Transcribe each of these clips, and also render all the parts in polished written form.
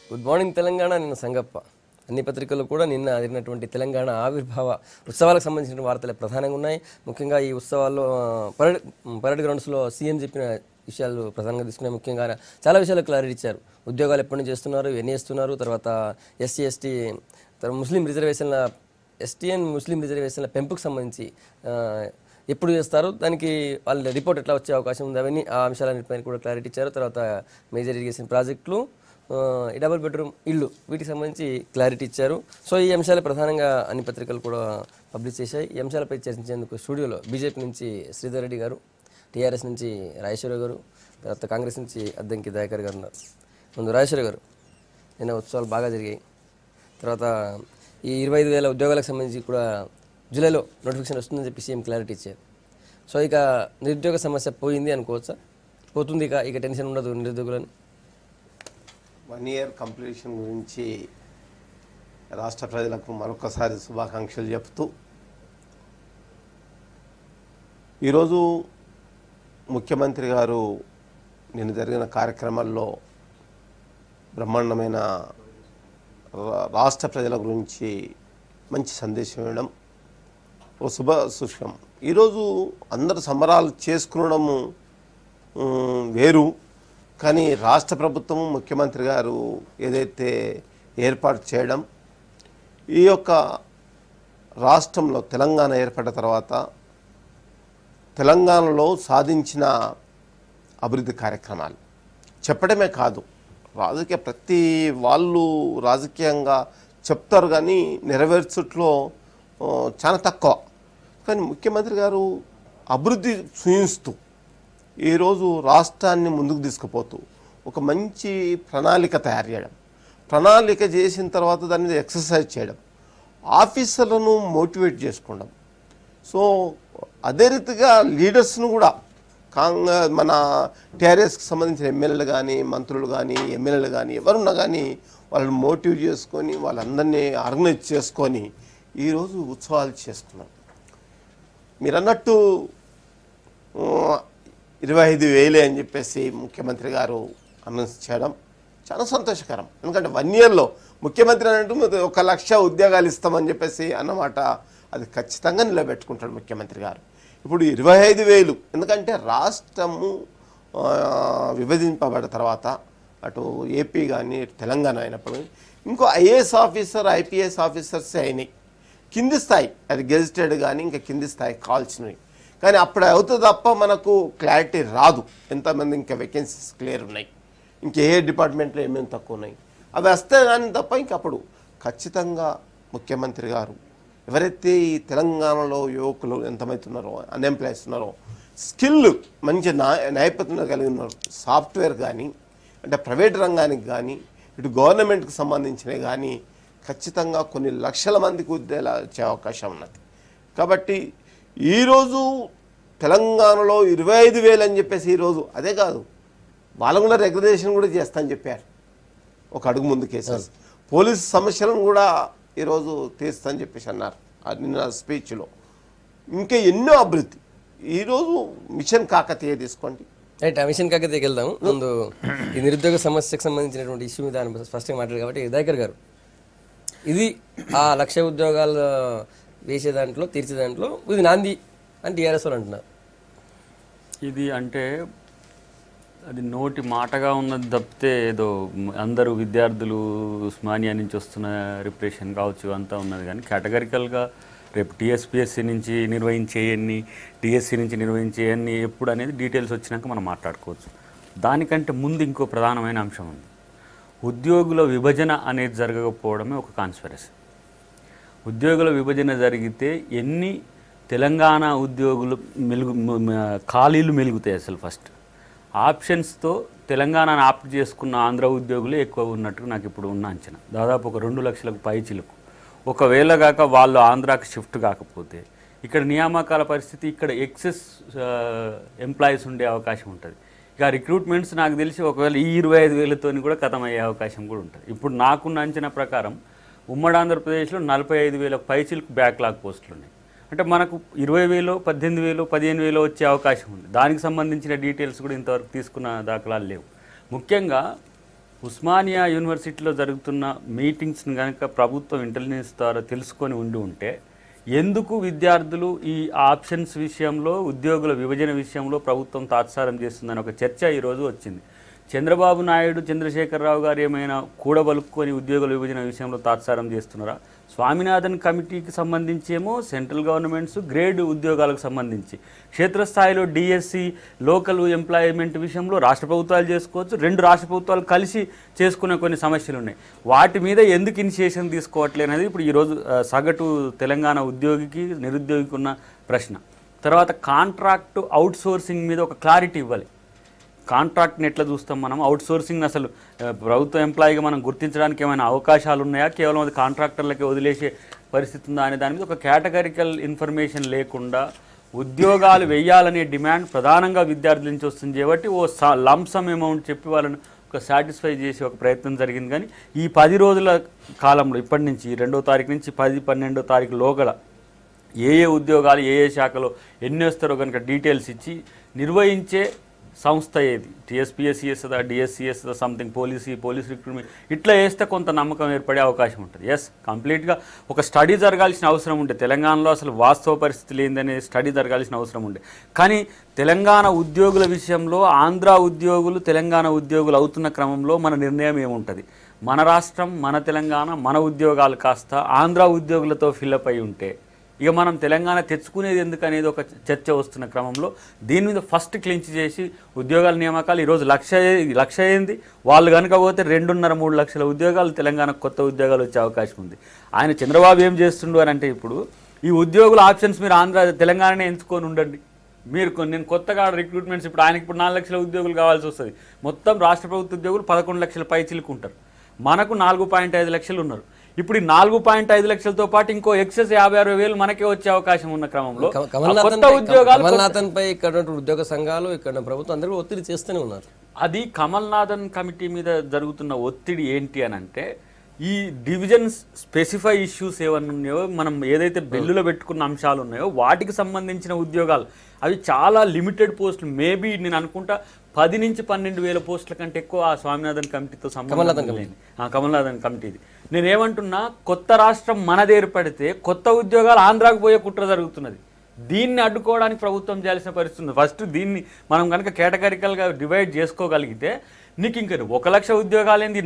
Good morning Telangana. నిన్న సంగప్ప అన్ని పత్రికల్లో కూడా నిన్న జరిగినటువంటి తెలంగాణ ఆవిర్భావ ఉత్సవాలకు సంబంధించిన వార్తలే ప్రధానంగా ఉన్నాయి. ముఖ్యంగా ఈ ఉత్సవాల్లో పరేడ్ గ్రౌండ్స్లో సీఎం చెప్పిన విషయాలు ప్రధానంగా తీసుకున్నాయి. ముఖ్యంగా చాలా విషయాలు క్లారిటీ ఇచ్చారు. ఉద్యోగాలు ఎప్పటి నుంచి చేస్తున్నారు, ఎన్ని చేస్తున్నారు, తర్వాత ఎస్సీ ఎస్టీ ముస్లిం రిజర్వేషన్ల ఎస్టీ అండ్ ముస్లిం రిజర్వేషన్ల పెంపుకు సంబంధించి ఎప్పుడు చేస్తారు, దానికి వాళ్ళ రిపోర్ట్ ఎట్లా వచ్చే అవకాశం ఉంది, అవన్నీ ఆ అంశాలన్నిటిపైన కూడా క్లారిటీ ఇచ్చారు. తర్వాత మేజర్ ఇరిగేషన్ ప్రాజెక్టులు, ఈ డబుల్ బెడ్రూమ్ ఇల్లు, వీటికి సంబంధించి క్లారిటీ ఇచ్చారు. సో ఈ అంశాలు ప్రధానంగా అన్ని పత్రికలు కూడా పబ్లిష్ చేశాయి. ఈ అంశాలపై చర్చించేందుకు స్టూడియోలో బీజేపీ నుంచి శ్రీధర్ రెడ్డి గారు, టీఆర్ఎస్ నుంచి రాజేశ్వర గారు, తర్వాత కాంగ్రెస్ నుంచి అద్దంకి దయాకర్ గారు ఉన్నారు. ముందు రాజేశ్వర గారు, నిన్న ఉత్సవాలు బాగా జరిగాయి. తర్వాత ఈ 25,000 ఉద్యోగాలకు సంబంధించి కూడా జూలైలో నోటిఫికేషన్ వస్తుందని చెప్పి సీఎం క్లారిటీ ఇచ్చారు. సో ఇక నిరుద్యోగ సమస్య పోయింది అనుకోవచ్చా? పోతుంది, ఇక టెన్షన్ ఉండదు నిరుద్యోగులని? 1 year కంప్లీషన్ గురించి రాష్ట్ర ప్రజలకు మరొకసారి శుభాకాంక్షలు చెప్తూ, ఈరోజు ముఖ్యమంత్రి గారు నిన్న జరిగిన కార్యక్రమాల్లో బ్రహ్మాండమైన రాష్ట్ర ప్రజల గురించి మంచి సందేశం ఇవ్వడం ఓ శుభ సూచకం. ఈరోజు అందరూ సంబరాలు చేసుకునడము వేరు, కానీ రాష్ట్ర ప్రభుత్వం ముఖ్యమంత్రి గారు ఏదైతే ఏర్పాటు చేయడం, ఈ యొక్క రాష్ట్రంలో తెలంగాణ ఏర్పడిన తర్వాత తెలంగాణలో సాధించిన అభివృద్ధి కార్యక్రమాలు చెప్పడమే కాదు, ప్రతి వాళ్ళు రాజకీయంగా చెప్తారు కానీ నెరవేర్చట్లో చాలా తక్కువ. కానీ ముఖ్యమంత్రి గారు అభివృద్ధి చూయిస్తూ ఈరోజు రాష్ట్రాన్ని ముందుకు తీసుకుపోతూ ఒక మంచి ప్రణాళిక తయారు చేయడం, ప్రణాళిక చేసిన తర్వాత దాని మీద ఎక్సర్సైజ్ చేయడం, ఆఫీసర్లను మోటివేట్ చేసుకోవడం. సో అదే రీతిగా లీడర్స్ను కూడా మన టీఆర్ఎస్కి సంబంధించిన ఎమ్మెల్యేలు కానీ, మంత్రులు కానీ, ఎమ్మెల్యేలు కానీ, ఎవరున్నా కానీ వాళ్ళని మోటివేట్ చేసుకొని వాళ్ళందరినీ ఆర్గనైజ్ చేసుకొని ఈరోజు ఉత్సవాలు చేస్తున్నారు. మీరు అన్నట్టు 25,000 అని చెప్పేసి ముఖ్యమంత్రి గారు అనౌన్స్ చేయడం చాలా సంతోషకరం. ఎందుకంటే 1 yearలో ముఖ్యమంత్రి అన్నట్టు 1,00,000 ఉద్యోగాలు ఇస్తామని చెప్పేసి అన్నమాట, అది ఖచ్చితంగా నిలబెట్టుకుంటాడు ముఖ్యమంత్రి గారు. ఇప్పుడు 25,000, ఎందుకంటే రాష్ట్రము విభజింపబడిన తర్వాత అటు ఏపీ కానీ తెలంగాణ అయినప్పుడు ఇంకో ఐఏఎస్ ఆఫీసర్, ఐపీఎస్ ఆఫీసర్స్ అయినాయి కింది స్థాయి, అది గెజిటెడ్ కానీ ఇంకా కింది స్థాయి కావాల్సినవి. కానీ అప్పుడు అవుతుంది తప్ప మనకు క్లారిటీ రాదు, ఎంతమంది ఇంకా వేకెన్సీస్ క్లియర్ ఉన్నాయి, ఇంకే డిపార్ట్మెంట్లో ఏమేమి తక్కువ ఉన్నాయి, అవి వస్తే కానీ తప్ప ఇంకప్పుడు ఖచ్చితంగా ముఖ్యమంత్రి గారు ఎవరైతే ఈ తెలంగాణలో యువకులు ఎంతమంది ఉన్నారో, అన్ఎంప్లాయ్స్ ఉన్నారో, స్కిల్ మంచి నైపుణ్యత కలిగి ఉన్నారు, సాఫ్ట్వేర్ కానీ అంటే ప్రైవేట్ రంగానికి కానీ ఇటు గవర్నమెంట్కి సంబంధించినవి కానీ ఖచ్చితంగా కొన్ని లక్షల మందికి ఉద్యోగాలు వచ్చే అవకాశం ఉన్నది. కాబట్టి ఈరోజు తెలంగాణలో 25,000 అని చెప్పేసి ఈరోజు అదే కాదు, వాళ్ళకు కూడా రెగ్యులేషన్ కూడా చేస్తా అని చెప్పారు, ఒక అడుగు ముందు కేసెస్, పోలీసు సమస్యలను కూడా ఈరోజు తీస్తా అని చెప్పేసి అన్నారు నిన్న స్పీచ్లో. ఇంకా ఎన్నో అభివృద్ధి ఈరోజు మిషన్ కాకతీయ తీసుకోండి. రైట్, ఆ మిషన్ కాకతీయకి వెళ్దాం. ముందు ఈ నిరుద్యోగ సమస్యకు సంబంధించినటువంటి ఇష్యూ మీద స్పష్టంగా మాట్లాడారు కాబట్టి దయాకర్ గారు, ఇది ఆ 1,00,000 ఉద్యోగాలు వేసే దాంట్లో, తీర్చే దాంట్లో ఇది నాంది అని టీఆర్ఎస్ వాళ్ళు అంటున్నారు. ఇది అంటే అది నోటి మాటగా ఉన్నది తప్పితే ఏదో అందరూ విద్యార్థులు ఉస్మానియా నుంచి వస్తున్న రిప్రెషన్ కావచ్చు అంతా ఉన్నది, కానీ కేటగరికల్గా రేపు టీఎస్పీఎస్సీ నుంచి నిర్వహించేయన్ని, టీఎస్సీ నుంచి నిర్వహించేయన్ని ఎప్పుడు అనేది డీటెయిల్స్ వచ్చినాక మనం మాట్లాడుకోవచ్చు. దానికంటే ముందు ఇంకో ప్రధానమైన అంశం ఉంది. ఉద్యోగుల విభజన అనేది జరగకపోవడమే ఒక కాన్స్పిరసీ. ఉద్యోగుల విభజన జరిగితే ఎన్ని తెలంగాణ ఉద్యోగులు ఖాళీలు మెలుగుతాయి? అసలు ఫస్ట్ ఆప్షన్స్తో తెలంగాణను ఆప్ట్ చేసుకున్న ఆంధ్ర ఉద్యోగులే ఎక్కువ ఉన్నట్టు నాకు ఇప్పుడు ఉన్న అంచనా. దాదాపు ఒక 2 లక్షలకు పైచిలకు. ఒకవేళ కాక వాళ్ళు ఆంధ్రాకి షిఫ్ట్ కాకపోతే ఇక్కడ నియామకాల పరిస్థితి, ఇక్కడ ఎక్సెస్ ఎంప్లాయీస్ ఉండే అవకాశం ఉంటుంది. ఇక రిక్రూట్మెంట్స్ నాకు తెలిసి ఒకవేళ ఈ 25,000తోని కూడా ఖతమయ్యే అవకాశం కూడా ఉంటుంది. ఇప్పుడు నాకున్న అంచనా ప్రకారం ఉమ్మడి ఆంధ్రప్రదేశ్లో 45,000 పైచిలకు బ్యాక్లాగ్ పోస్టులు ఉన్నాయి. అంటే మనకు 20,000, 18,000, 15,000 వచ్చే అవకాశం ఉంది. దానికి సంబంధించిన డీటెయిల్స్ కూడా ఇంతవరకు తీసుకున్న దాఖలాలు లేవు. ముఖ్యంగా ఉస్మానియా యూనివర్సిటీలో జరుగుతున్న మీటింగ్స్ని కనుక ప్రభుత్వం ఇంటెలిజెన్స్ ద్వారా తెలుసుకొని ఉంటే ఎందుకు విద్యార్థులు ఈ ఆప్షన్స్ విషయంలో, ఉద్యోగుల విభజన విషయంలో ప్రభుత్వం తాత్సారం చేస్తుందని ఒక చర్చ ఈరోజు వచ్చింది. చంద్రబాబు నాయుడు, చంద్రశేఖరరావు గారు ఏమైనా కూడబలుక్కొని ఉద్యోగుల విభజన విషయంలో తాత్సారం చేస్తున్నారా? స్వామినాథన్ కమిటీకి సంబంధించి ఏమో సెంట్రల్ గవర్నమెంట్స్ గ్రేడ్ ఉద్యోగాలకు సంబంధించి, క్షేత్రస్థాయిలో డిఎస్సి లోకల్ ఎంప్లాయ్మెంట్ విషయంలో రాష్ట్ర ప్రభుత్వాలు చేసుకోవచ్చు, 2 రాష్ట్ర ప్రభుత్వాలు కలిసి చేసుకునే కొన్ని సమస్యలు ఉన్నాయి. వాటి మీద ఎందుకు ఇనిషియేషన్ తీసుకోవట్లేదు అనేది ఇప్పుడు ఈరోజు సగటు తెలంగాణ ఉద్యోగికి, నిరుద్యోగికి ఉన్న ప్రశ్న. తర్వాత కాంట్రాక్ట్ అవుట్ సోర్సింగ్ మీద ఒక క్లారిటీ ఇవ్వాలి. కాంట్రాక్ట్ని ఎట్లా చూస్తాం మనం? అవుట్ సోర్సింగ్ అసలు ప్రభుత్వ ఎంప్లాయీగా మనం గుర్తించడానికి ఏమైనా అవకాశాలు ఉన్నాయా, కేవలం అది కాంట్రాక్టర్లకి వదిలేసే పరిస్థితి ఉందా అనే దాని మీద ఒక కేటగరికల్ ఇన్ఫర్మేషన్ లేకుండా ఉద్యోగాలు వేయాలనే డిమాండ్ ప్రధానంగా విద్యార్థుల నుంచి వస్తుంది కాబట్టి ఓ లంసమ్ అమౌంట్ చెప్పి వాళ్ళని ఒక సాటిస్ఫై చేసే ఒక ప్రయత్నం జరిగింది. కానీ ఈ 10 రోజుల కాలంలో ఇప్పటి నుంచి 2వ తారీఖు నుంచి 10-12వ తారీఖు లోగల ఏ ఉద్యోగాలు ఏ శాఖలో ఎన్ని వస్తారో కనుక డీటెయిల్స్ ఇచ్చి నిర్వహించే సంస్థ ఏది, టీఎస్పీఎస్సీఎస్ డిఎస్సిఎస్ సంథింగ్ పోలీస్ రిక్రూట్మెంట్ ఇట్లా వేస్తే కొంత నమ్మకం ఏర్పడే అవకాశం ఉంటుంది. ఎస్, కంప్లీట్గా ఒక స్టడీ జరగాల్సిన అవసరం ఉండే, తెలంగాణలో అసలు వాస్తవ పరిస్థితులు ఏందనే స్టడీ జరగాల్సిన అవసరం ఉండే. కానీ తెలంగాణ ఉద్యోగుల విషయంలో ఆంధ్ర ఉద్యోగులు తెలంగాణ ఉద్యోగులు అవుతున్న క్రమంలో మన నిర్ణయం ఏముంటుంది? మన రాష్ట్రం, మన తెలంగాణ, మన ఉద్యోగాలు కాస్త ఆంధ్ర ఉద్యోగులతో ఫిల్అప్ అయి ఉంటే ఇక మనం తెలంగాణ తెచ్చుకునేది ఎందుకు అనేది ఒక చర్చ వస్తున్న క్రమంలో దీని మీద ఫస్ట్ క్లించ్ చేసి ఉద్యోగాల నియామకాలు ఈరోజు లక్ష అయింది. వాళ్ళు కనుక పోతే 2.5-3 లక్షల ఉద్యోగాలు తెలంగాణకు కొత్త ఉద్యోగాలు వచ్చే అవకాశం ఉంది. ఆయన చంద్రబాబు ఏం చేస్తుండు అని అంటే ఇప్పుడు ఈ ఉద్యోగుల ఆప్షన్స్ మీరు తెలంగాణనే ఎంచుకొని ఉండండి. నేను కొత్తగా రిక్రూట్మెంట్స్ ఇప్పుడు ఆయనకి ఇప్పుడు 4 లక్షల ఉద్యోగులు కావాల్సి వస్తుంది. మొత్తం రాష్ట్ర ప్రభుత్వ ఉద్యోగులు 11 లక్షల పైచిలకు ఉంటారు. మనకు 4.5 లక్షలు ఉన్నారు. ఇప్పుడు ఈ 4.5 లక్షలతో పాటు ఇంకో ఎక్సెస్ 56,000 మనకే వచ్చే అవకాశం ఉన్న క్రమంలో కమల్నాథన్ పై ఇక్కడ ఉద్యోగ సంఘాలు, ఇక్కడ ప్రభుత్వం అందరూ ఒత్తిడి చేస్తూనే ఉన్నారు. అది కమల్నాథన్ కమిటీ మీద జరుగుతున్న ఒత్తిడి ఏంటి అని అంటే ఈ డివిజన్ స్పెసిఫై ఇష్యూస్ ఏమన్నా ఉన్నాయో, మనం ఏదైతే బిల్లులో పెట్టుకున్న అంశాలు ఉన్నాయో వాటికి సంబంధించిన ఉద్యోగాలు అవి చాలా లిమిటెడ్ పోస్టులు. మేబీ నేను అనుకుంటా 10 నుంచి 12,000 పోస్టుల కంటే ఎక్కువ ఆ స్వామినాథన్ కమిటీతో సంబంధం లేదు. కమల్నాథన్ కమిటీది. నేనేమంటున్నా, కొత్త రాష్ట్రం మనది ఏర్పడితే కొత్త ఉద్యోగాలు ఆంధ్రాకు పోయే కుట్ర జరుగుతున్నది. దీన్ని అడ్డుకోవడానికి ప్రభుత్వం చేయాల్సిన పరిస్థితి ఉంది. ఫస్ట్ దీన్ని మనం కనుక కేటగరికల్గా డివైడ్ చేసుకోగలిగితే నీకు ఇంక 1 లక్ష ఉద్యోగాలు ఏంది,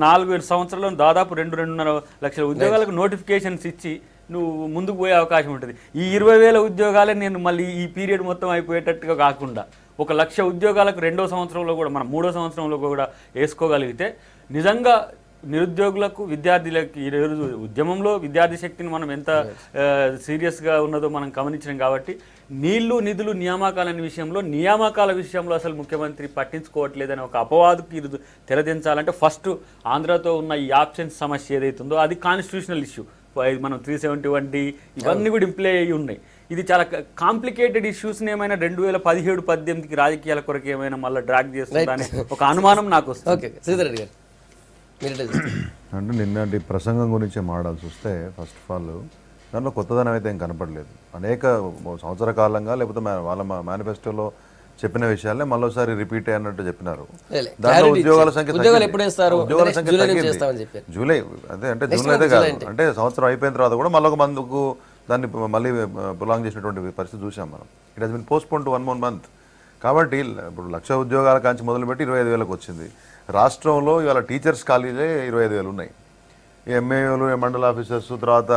4 సంవత్సరాల్లో దాదాపు 2-2.5 లక్షల ఉద్యోగాలకు నోటిఫికేషన్స్ ఇచ్చి నువ్వు ముందుకు పోయే అవకాశం ఉంటుంది. ఈ 20,000 ఉద్యోగాలే నేను మళ్ళీ ఈ పీరియడ్ మొత్తం అయిపోయేటట్టుగా కాకుండా 1 లక్ష ఉద్యోగాలకు 2వ సంవత్సరంలో కూడా మనం 3వ సంవత్సరంలో కూడా వేసుకోగలిగితే నిజంగా నిరుద్యోగులకు, విద్యార్థులకు ఈరోజు ఉద్యమంలో విద్యార్థి శక్తిని మనం ఎంత సీరియస్గా ఉన్నదో మనం గమనించినాం. కాబట్టి నీళ్లు, నిధులు, నియామకాలనే విషయంలో, నియామకాల విషయంలో అసలు ముఖ్యమంత్రి పట్టించుకోవట్లేదని ఒక అపవాదుకి ఈరోజు తెరదించాలంటే ఫస్ట్ ఆంధ్రతో ఉన్న ఈ ఆప్షన్స్ సమస్య ఏదైతుందో అది కాన్స్టిట్యూషనల్ ఇష్యూ. మనం 371D ఇవన్నీ కూడా ఇంప్లే అయ్యి ఉన్నాయి. ఇది చాలా కాంప్లికేటెడ్ ఇష్యూస్ని ఏమైనా 2017-18కి రాజకీయాల కొరకు ఏమైనా మళ్ళీ డ్రాగ్ చేస్తుందని ఒక అనుమానం నాకు వస్తుంది. ఓకే, శ్రీధర్ రెడ్డి గారు అంటే నిన్నటి ప్రసంగం గురించి మాట్లాడాల్సి వస్తే ఫస్ట్ ఆఫ్ ఆల్ దాంట్లో కొత్తదనం అయితే ఏం కనపడలేదు. అనేక సంవత్సర కాలంగా లేకపోతే వాళ్ళ మేనిఫెస్టోలో చెప్పిన విషయాలనే మరోసారి రిపీట్ అన్నట్టు చెప్పినారు. దాంట్లో ఉద్యోగాల సంఖ్య జూలై అదే అంటే జూన్ అయితే కాదు, అంటే సంవత్సరం అయిపోయిన తర్వాత కూడా మళ్ళీ ఒక మందుకు దాన్ని మళ్ళీ ప్రొలాంగ్ చేసినటువంటి పరిస్థితి చూసాం మనం. It has been postponed to 1 more month. కాబట్టి ఇప్పుడు 1,00,000 ఉద్యోగాల కాంచి మొదలుపెట్టి 25,000కు వచ్చింది. రాష్ట్రంలో ఇవాళ టీచర్స్ ఖాళీలే 25,000 ఉన్నాయి. ఎంఏలు, మండల ఆఫీసర్స్, తర్వాత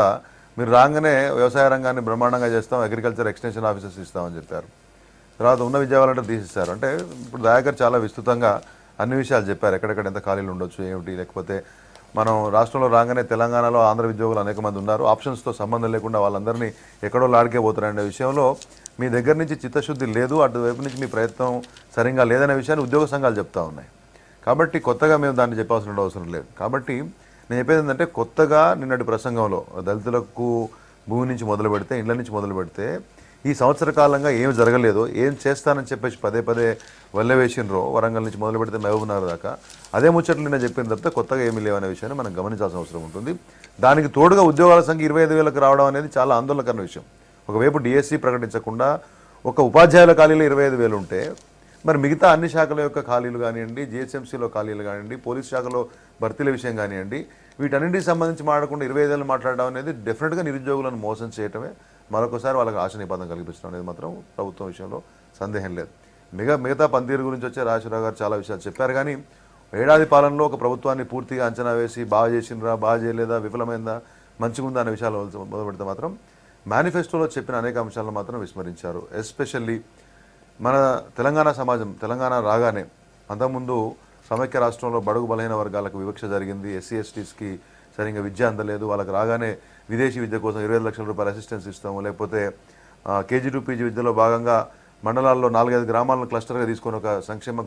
మీరు రాగానే వ్యవసాయ రంగాన్ని బ్రహ్మాండంగా చేస్తాం, అగ్రికల్చర్ ఎక్స్టెన్షన్ ఆఫీసర్స్ ఇస్తామని చెప్పారు. తర్వాత ఉన్న విద్యావాలంటే తీసిస్తారు. అంటే ఇప్పుడు దయాకర్ చాలా విస్తృతంగా అన్ని విషయాలు చెప్పారు, ఎక్కడెక్కడ ఎంత ఖాళీలు ఉండొచ్చు ఏమిటి. లేకపోతే మనం రాష్ట్రంలో రాగానే తెలంగాణలో ఆంధ్ర ఉద్యోగులు అనేక మంది ఉన్నారు, ఆప్షన్స్తో సంబంధం లేకుండా వాళ్ళందరినీ ఎక్కడో లాడికే పోతారనే విషయంలో మీ దగ్గర నుంచి చిత్తశుద్ధి లేదు, అటువైపు నుంచి మీ ప్రయత్నం సరిగ్గా లేదనే విషయాన్ని ఉద్యోగ సంఘాలు చెప్తా ఉన్నాయి. కాబట్టి కొత్తగా మేము దాన్ని చెప్పాల్సిన అవసరం లేదు. కాబట్టి నేను చెప్పేది ఏంటంటే, కొత్తగా నిన్నటి ప్రసంగంలో దళితులకు భూమి నుంచి మొదలు పెడితే, ఇళ్ల నుంచి మొదలు పెడితే ఈ సంవత్సర కాలంగా ఏం జరగలేదో, ఏం చేస్తానని చెప్పేసి పదే వల్లె వేసినరో, వరంగల్ నుంచి మొదలు పెడితే మహబూబ్నగర్ దాకా అదే ముచ్చట్లు నిన్న చెప్పిన తప్పితే కొత్తగా ఏమీ లేవనే విషయాన్ని మనం గమనించాల్సిన అవసరం ఉంటుంది. దానికి తోడుగా ఉద్యోగాల సంఖ్య 25,000కు రావడం అనేది చాలా ఆందోళనకరమైన విషయం. ఒకవైపు డిఎస్సి ప్రకటించకుండా ఒక ఉపాధ్యాయుల ఖాళీలో 25,000 ఉంటే మరి మిగతా అన్ని శాఖల యొక్క ఖాళీలు కానివ్వండి, జిహెచ్ఎంసీలో ఖాళీలు కానివ్వండి, పోలీస్ శాఖలో భర్తీల విషయం కానివ్వండి, వీటన్నింటికి సంబంధించి మాట్లాడకుండా 25 ఏళ్ళు మాట్లాడడం అనేది డెఫినెట్గా నిరుద్యోగులను మోసం చేయటమే, మరొకసారి వాళ్ళకి ఆశ నిబంధన కల్పించడం అనేది మాత్రం ప్రభుత్వం విషయంలో సందేహం లేదు. మిగతా పనితీరు గురించి వచ్చే రాజశేఖర గారు చాలా విషయాలు చెప్పారు. కానీ ఏడాది పాలనలో ఒక ప్రభుత్వాన్ని పూర్తిగా అంచనా వేసి బాగా చేసిండ్రా, బాగా చేయలేదా, విఫలమైందా, మంచిగా ఉందా అనే విషయాలు మొదలు పెడితే మాత్రం మేనిఫెస్టోలో చెప్పిన అనేక అంశాలను మాత్రం విస్మరించారు. ఎస్పెషల్లీ మన తెలంగాణ సమాజం, తెలంగాణ రాగానే అంతకుముందు సమైక్య రాష్ట్రంలో బడుగు బలహీన వర్గాలకు వివక్ష జరిగింది, ఎస్సీ ఎస్టీస్కి సరిగ్గా విద్య అందలేదు, వాళ్ళకి రాగానే విదేశీ విద్య కోసం 25 లక్షల రూపాయల అసిస్టెన్స్ ఇస్తాము, లేకపోతే కేజీ టు పీజీ విద్యలో భాగంగా మండలాల్లో 4-5 గ్రామాలను క్లస్టర్గా తీసుకొని ఒక సంక్షేమ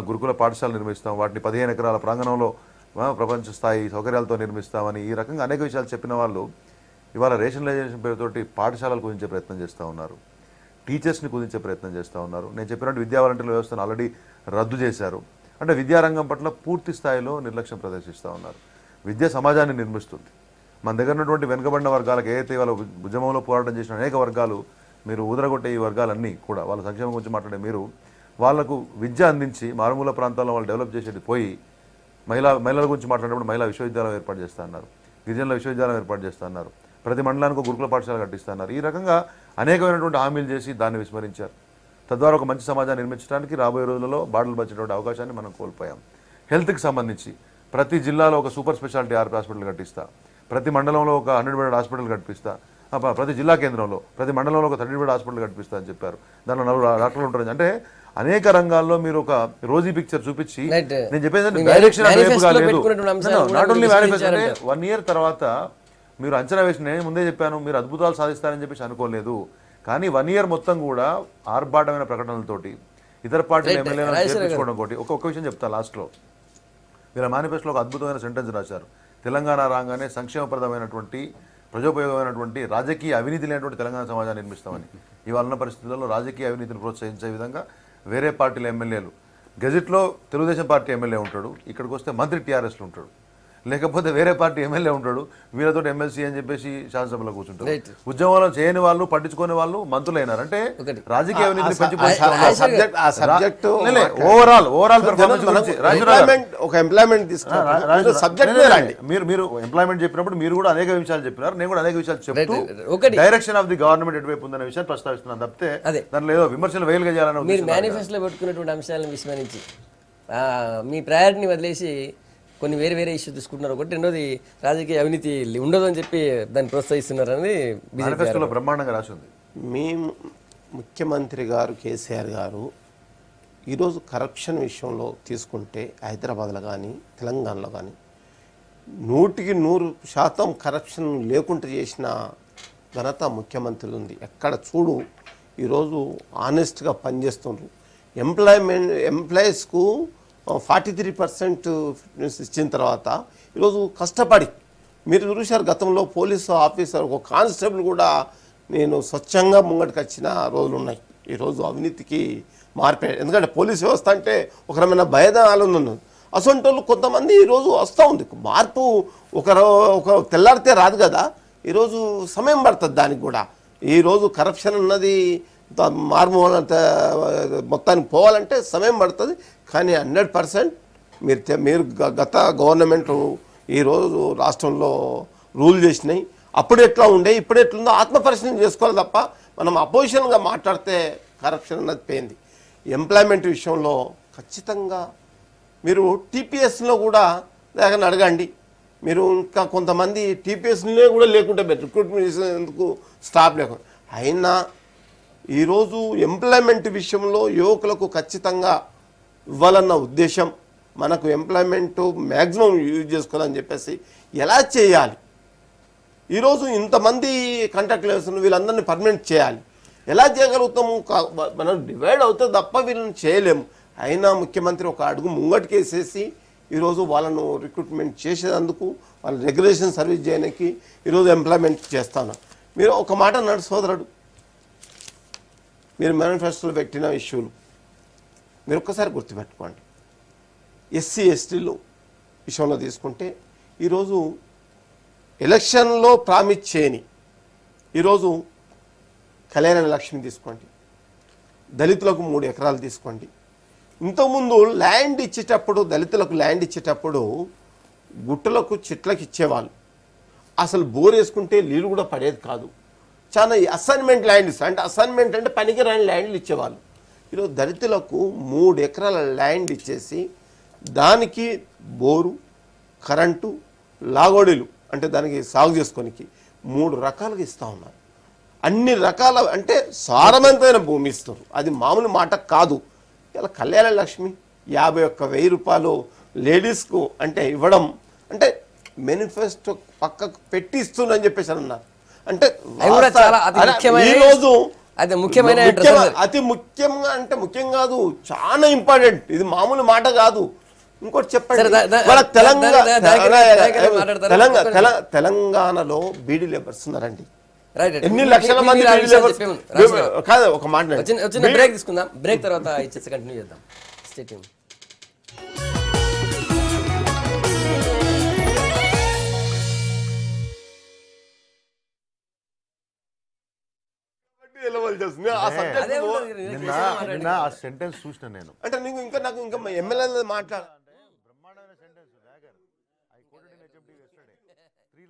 గురుకుల పాఠశాలలు నిర్మిస్తాం, వాటిని 15 ఎకరాల ప్రాంగణంలో ప్రపంచ స్థాయి సౌకర్యాలతో నిర్మిస్తామని ఈ రకంగా అనేక విషయాలు చెప్పిన వాళ్ళు ఇవాళ రేషనలైజేషన్ పేరుతోటి పాఠశాలలు కుదించే ప్రయత్నం చేస్తూ ఉన్నారు, టీచర్స్ని కుదించే ప్రయత్నం చేస్తూ ఉన్నారు. నేను చెప్పినట్టు విద్యా వాలంటీర్ల వ్యవస్థను ఆల్రెడీ రద్దు చేశారు. అంటే విద్యారంగం పట్ల పూర్తి స్థాయిలో నిర్లక్ష్యం ప్రదర్శిస్తూ ఉన్నారు. విద్య సమాజాన్ని నిర్మిస్తుంది. మన దగ్గర ఉన్నటువంటి వెనుకబడిన వర్గాలకు ఏదైతే వాళ్ళ ఉద్యమంలో పోరాటం చేసిన అనేక వర్గాలు, మీరు ఊదరగొట్టే ఈ వర్గాలన్నీ కూడా వాళ్ళ సంక్షేమం గురించి మాట్లాడే మీరు వాళ్లకు విద్య అందించి మారుమూల ప్రాంతాల్లో వాళ్ళు డెవలప్ చేసేది పోయి మహిళల గురించి మాట్లాడినప్పుడు మహిళా విశ్వవిద్యాలయం ఏర్పాటు చేస్తా అన్నారు, గిరిజనుల విశ్వవిద్యాలయం ఏర్పాటు చేస్తా అన్నారు, ప్రతి మండలానికి ఒక గురుకుల పాఠశాల కట్టిస్తున్నారు. ఈ రకంగా అనేకమైనటువంటి హామీలు చేసి దాన్ని విస్మరించారు. తద్వారా ఒక మంచి సమాజాన్ని నిర్మించడానికి రాబోయే రోజుల్లో బాటలు పచ్చేటువంటి అవకాశాన్ని మనం కోల్పోయాం. హెల్త్కి సంబంధించి ప్రతి జిల్లాలో ఒక సూపర్ స్పెషాలిటీ ఆర్పీ హాస్పిటల్ కట్టిస్తా, ప్రతి మండలంలో ఒక 100 బెడ్ హాస్పిటల్ కట్టిస్తా, ప్రతి జిల్లా కేంద్రంలో ప్రతి మండలంలో ఒక 30 బెడ్ హాస్పిటల్ కట్టిస్తా అని చెప్పారు. దాంట్లో 4 డాక్టర్లు ఉంటారు. అంటే అనేక రంగాల్లో మీరు ఒక రోజీ పిక్చర్ చూపించి నేను చెప్పేది డైరెక్షన్ నాట్ ఓన్లీ మేనిఫెస్టో అంటే 1 ఇయర్ తర్వాత మీరు అంచనా వేసిన, నేను ముందే చెప్పాను మీరు అద్భుతాలు సాధిస్తారని చెప్పేసి అనుకోలేదు. కానీ 1 ఇయర్ మొత్తం కూడా ఆర్భాటమైన ప్రకటనలతోటి ఇతర పార్టీల ఎమ్మెల్యేలను చేర్పించుకోవడం ఒకటి. ఒక్క విషయం చెప్తాను లాస్ట్లో. వీళ్ళ మేనిఫెస్టోలో ఒక అద్భుతమైన సెంటెన్స్ రాశారు, తెలంగాణ రాగానే సంక్షేమప్రదమైనటువంటి ప్రజోపయోగమైనటువంటి రాజకీయ అవినీతి లేనటువంటి తెలంగాణ సమాజాన్ని నిర్మిస్తామని. ఇవాళ ఉన్న పరిస్థితుల్లో రాజకీయ అవినీతిని ప్రోత్సహించే విధంగా వేరే పార్టీల ఎమ్మెల్యేలు, గెజిట్లో తెలుగుదేశం పార్టీ ఎమ్మెల్యే ఉంటాడు, ఇక్కడికి వస్తే మంత్రి టీఆర్ఎస్లో ఉంటాడు, లేకపోతే వేరే పార్టీ ఎమ్మెల్యే ఉంటాడు, వీళ్ళతో ఎమ్మెల్సీ అని చెప్పేసి శాసనసభలో కూర్చుంటారు. ఉద్యమంలో చేయని వాళ్ళు, పట్టించుకునే వాళ్ళు మంత్రులైనారు. అంటే రాజకీయ అవినీతిని ఓవరాల్ పెర్ఫార్మెన్స్ మీరు ఎంప్లాయ్మెంట్ చెప్పినప్పుడు మీరు కూడా అనేక విషయాలు చెప్పినారు, నేను కూడా అనేక విషయాలు చెప్తూ డైరెక్షన్ ఆఫ్ ది గవర్నమెంట్ ఎటువైపు ఉందనే విషయాన్ని ప్రస్తావిస్తున్నాను తప్పితే దానిలో ఏదో విమర్శలు వేలుగా చేయాలని. మీరు మేనిఫెస్టోలో పెట్టుకున్నటువంటి అంశాలను విస్మరించి మీ ప్రయారిటీని వదిలేసి కొన్ని వేరే ఇష్యూ తీసుకుంటున్నారు. ఒకటి, రెండోది రాజకీయ అవినీతి ఉండదు అని చెప్పి దాన్ని ప్రోత్సహిస్తున్నారని మేనిఫెస్టోలో బ్రహ్మాండంగా రాసి ఉంది. మీ ముఖ్యమంత్రి గారు కేసీఆర్ గారు ఈరోజు కరప్షన్ విషయంలో తీసుకుంటే హైదరాబాద్లో కానీ తెలంగాణలో కానీ 100% కరప్షన్ లేకుండా చేసిన ఘనత ముఖ్యమంత్రులు ఉంది. ఎక్కడ చూడు ఈరోజు ఆనెస్ట్గా పనిచేస్తున్నారు. ఎంప్లాయీస్కు 43% ఫిట్నెస్ ఇచ్చిన తర్వాత ఈరోజు కష్టపడి మీరు చూశారు. గతంలో పోలీసు ఆఫీసర్ ఒక కానిస్టేబుల్ కూడా నేను స్వచ్ఛంగా ముంగటికి వచ్చిన రోజులు ఉన్నాయి. ఈరోజు అవినీతికి మారిపోయాయి. ఎందుకంటే పోలీస్ వ్యవస్థ అంటే ఒక రకమైన భయదాలు ఉన్నది. అసొంటి వాళ్ళు కొంతమంది ఈరోజు వస్తూ ఉంది. మార్పు ఒక తెల్లారితే రాదు కదా, ఈరోజు సమయం పడుతుంది దానికి కూడా. ఈరోజు కరప్షన్ అన్నది మారుమూలంత మొత్తానికి పోవాలంటే సమయం పడుతుంది. కానీ 100% మీరు గత గవర్నమెంట్ ఈరోజు రాష్ట్రంలో రూల్ చేసినాయి. అప్పుడు ఎట్లా ఉండే ఇప్పుడు ఎట్లుందో ఆత్మపరిశీలన చేసుకోవాలి తప్ప మనం అపోజిషన్గా మాట్లాడితే కరప్షన్ అన్నది పోయింది. ఎంప్లాయ్మెంట్ విషయంలో ఖచ్చితంగా మీరు టీపీఎస్లో కూడా లేకపోతే అడగండి. మీరు ఇంకా కొంతమంది టీపీఎస్లో కూడా లేకుంటే రిక్రూట్మెంట్ ఎందుకు స్టాఫ్ లేకుండా అయినా ఈరోజు ఎంప్లాయ్మెంట్ విషయంలో యువకులకు ఖచ్చితంగా ఇవ్వాలన్న ఉద్దేశం, మనకు ఎంప్లాయ్మెంట్ మ్యాక్సిమం యూజ్ చేసుకోవాలని చెప్పేసి ఎలా చేయాలి. ఈరోజు ఇంతమంది కాంట్రాక్ట్ వేస్తున్న వీళ్ళందరినీ పర్మనెంట్ చేయాలి. ఎలా చేయగలుగుతాము? మనం డివైడ్ అవుతుంది తప్ప వీళ్ళని చేయలేము. అయినా ముఖ్యమంత్రి ఒక అడుగు ముంగటికేసేసి ఈరోజు వాళ్ళను రిక్రూట్మెంట్ చేసేందుకు, వాళ్ళ రెగ్యులేషన్ సర్వీస్ చేయడానికి ఈరోజు ఎంప్లాయ్మెంట్ చేస్తాను. మీరు ఒక మాట అన్నాడు సోదరుడు, మీరు మేనిఫెస్టోలో పెట్టిన ఇష్యూలు మీరు ఒక్కసారి గుర్తుపెట్టుకోండి. ఎస్సీ ఎస్టీలు విషయంలో తీసుకుంటే ఈరోజు ఎలక్షన్లో ప్రామిస్ చేయని ఈరోజు కళ్యాణ లక్ష్మి తీసుకోండి, దళితులకు 3 ఎకరాలు తీసుకోండి. ఇంతకుముందు ల్యాండ్ ఇచ్చేటప్పుడు దళితులకు ల్యాండ్ ఇచ్చేటప్పుడు గుట్టలకు చెట్లకు ఇచ్చేవాళ్ళు. అసలు బోర్ వేసుకుంటే నీళ్ళు కూడా పడేది కాదు. చాలా అసైన్మెంట్ ల్యాండ్స్ అంటే అసైన్మెంట్ అంటే పనికి రాని ల్యాండ్లు ఇచ్చేవాళ్ళు. ఈరోజు దళితులకు 3 ఎకరాల ల్యాండ్ ఇచ్చేసి దానికి బోరు, కరెంటు, లాగోడీలు అంటే దానికి సాగు చేసుకోనికి 3 రకాలుగా ఇస్తూ ఉన్నారు. అన్ని రకాల అంటే సారవంతమైన భూమి ఇస్తారు. అది మామూలు మాట కాదు. ఇలా కళ్యాణ లక్ష్మి 51,000 రూపాయలు లేడీస్కు అంటే ఇవ్వడం అంటే మేనిఫెస్టో పక్కకు పెట్టి ఇస్తుందని చెప్పేసి అన్నారు. అంటే ఈరోజు అతి ముఖ్యంగా అంటే ముఖ్యం కాదు, చాలా ఇంపార్టెంట్. ఇది మామూలు మాట కాదు. ఇంకోటి చెప్పండి, తెలంగాణలో బీడీ లేబర్స్ ఉన్నారండి. ఎన్ని లక్షల మంది కాదు. ఒక మాట బ్రేక్ తీసుకుందాం. బ్రేక్ తర్వాత ఇచ్చేసి కంటిన్యూ చేద్దాం. Stay tune. సెంటెన్స్ చూసిన నేను అంటే నీకు ఇంకా నాకు ఇంకా ఎమ్మెల్యే మాట్లాడ బ్రహ్మాండమైన సెంటెన్స్ వ్యాగర్ I quoted in HMD yesterday 3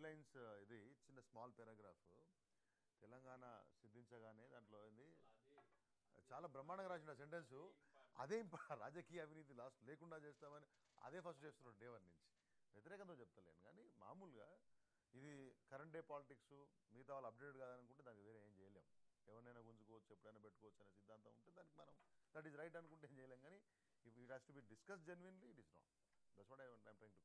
lines ఇది చిన్న స్మాల్ పారాగ్రాఫ్ తెలంగాణ సిద్ధించగానే దాంట్లో ఏంది చాలా బ్రహ్మాండంగా రాసిన సెంటెన్స్. అదే రాజకీయ అవినీతి లాస్ట్ లేకుండా చేస్తామని అదే ఫస్ట్ చేస్తున్నాడు డే 1 నుంచి. వ్యతిరేకంతో చెప్తలేను కానీ మామూలుగా ఇది కరెంట్ డే పాలిటిక్స్, మిగతా వాళ్ళు అప్డేట్ కాదనుకుంటే దానికి వేరే ఏం చేయలేం. ఎవరినైనా గుంజుకోవచ్చు, ఎప్పుడైనా పెట్టుకోవచ్చు అనే సిద్ధాంతం ఉంటే దానికి మనం దట్ ఈస్ రైట్ అనుకుంటే ఏం చేయలేం. కానీ if it has to be discuss genuinely it is wrong. That's what I'm trying to quote.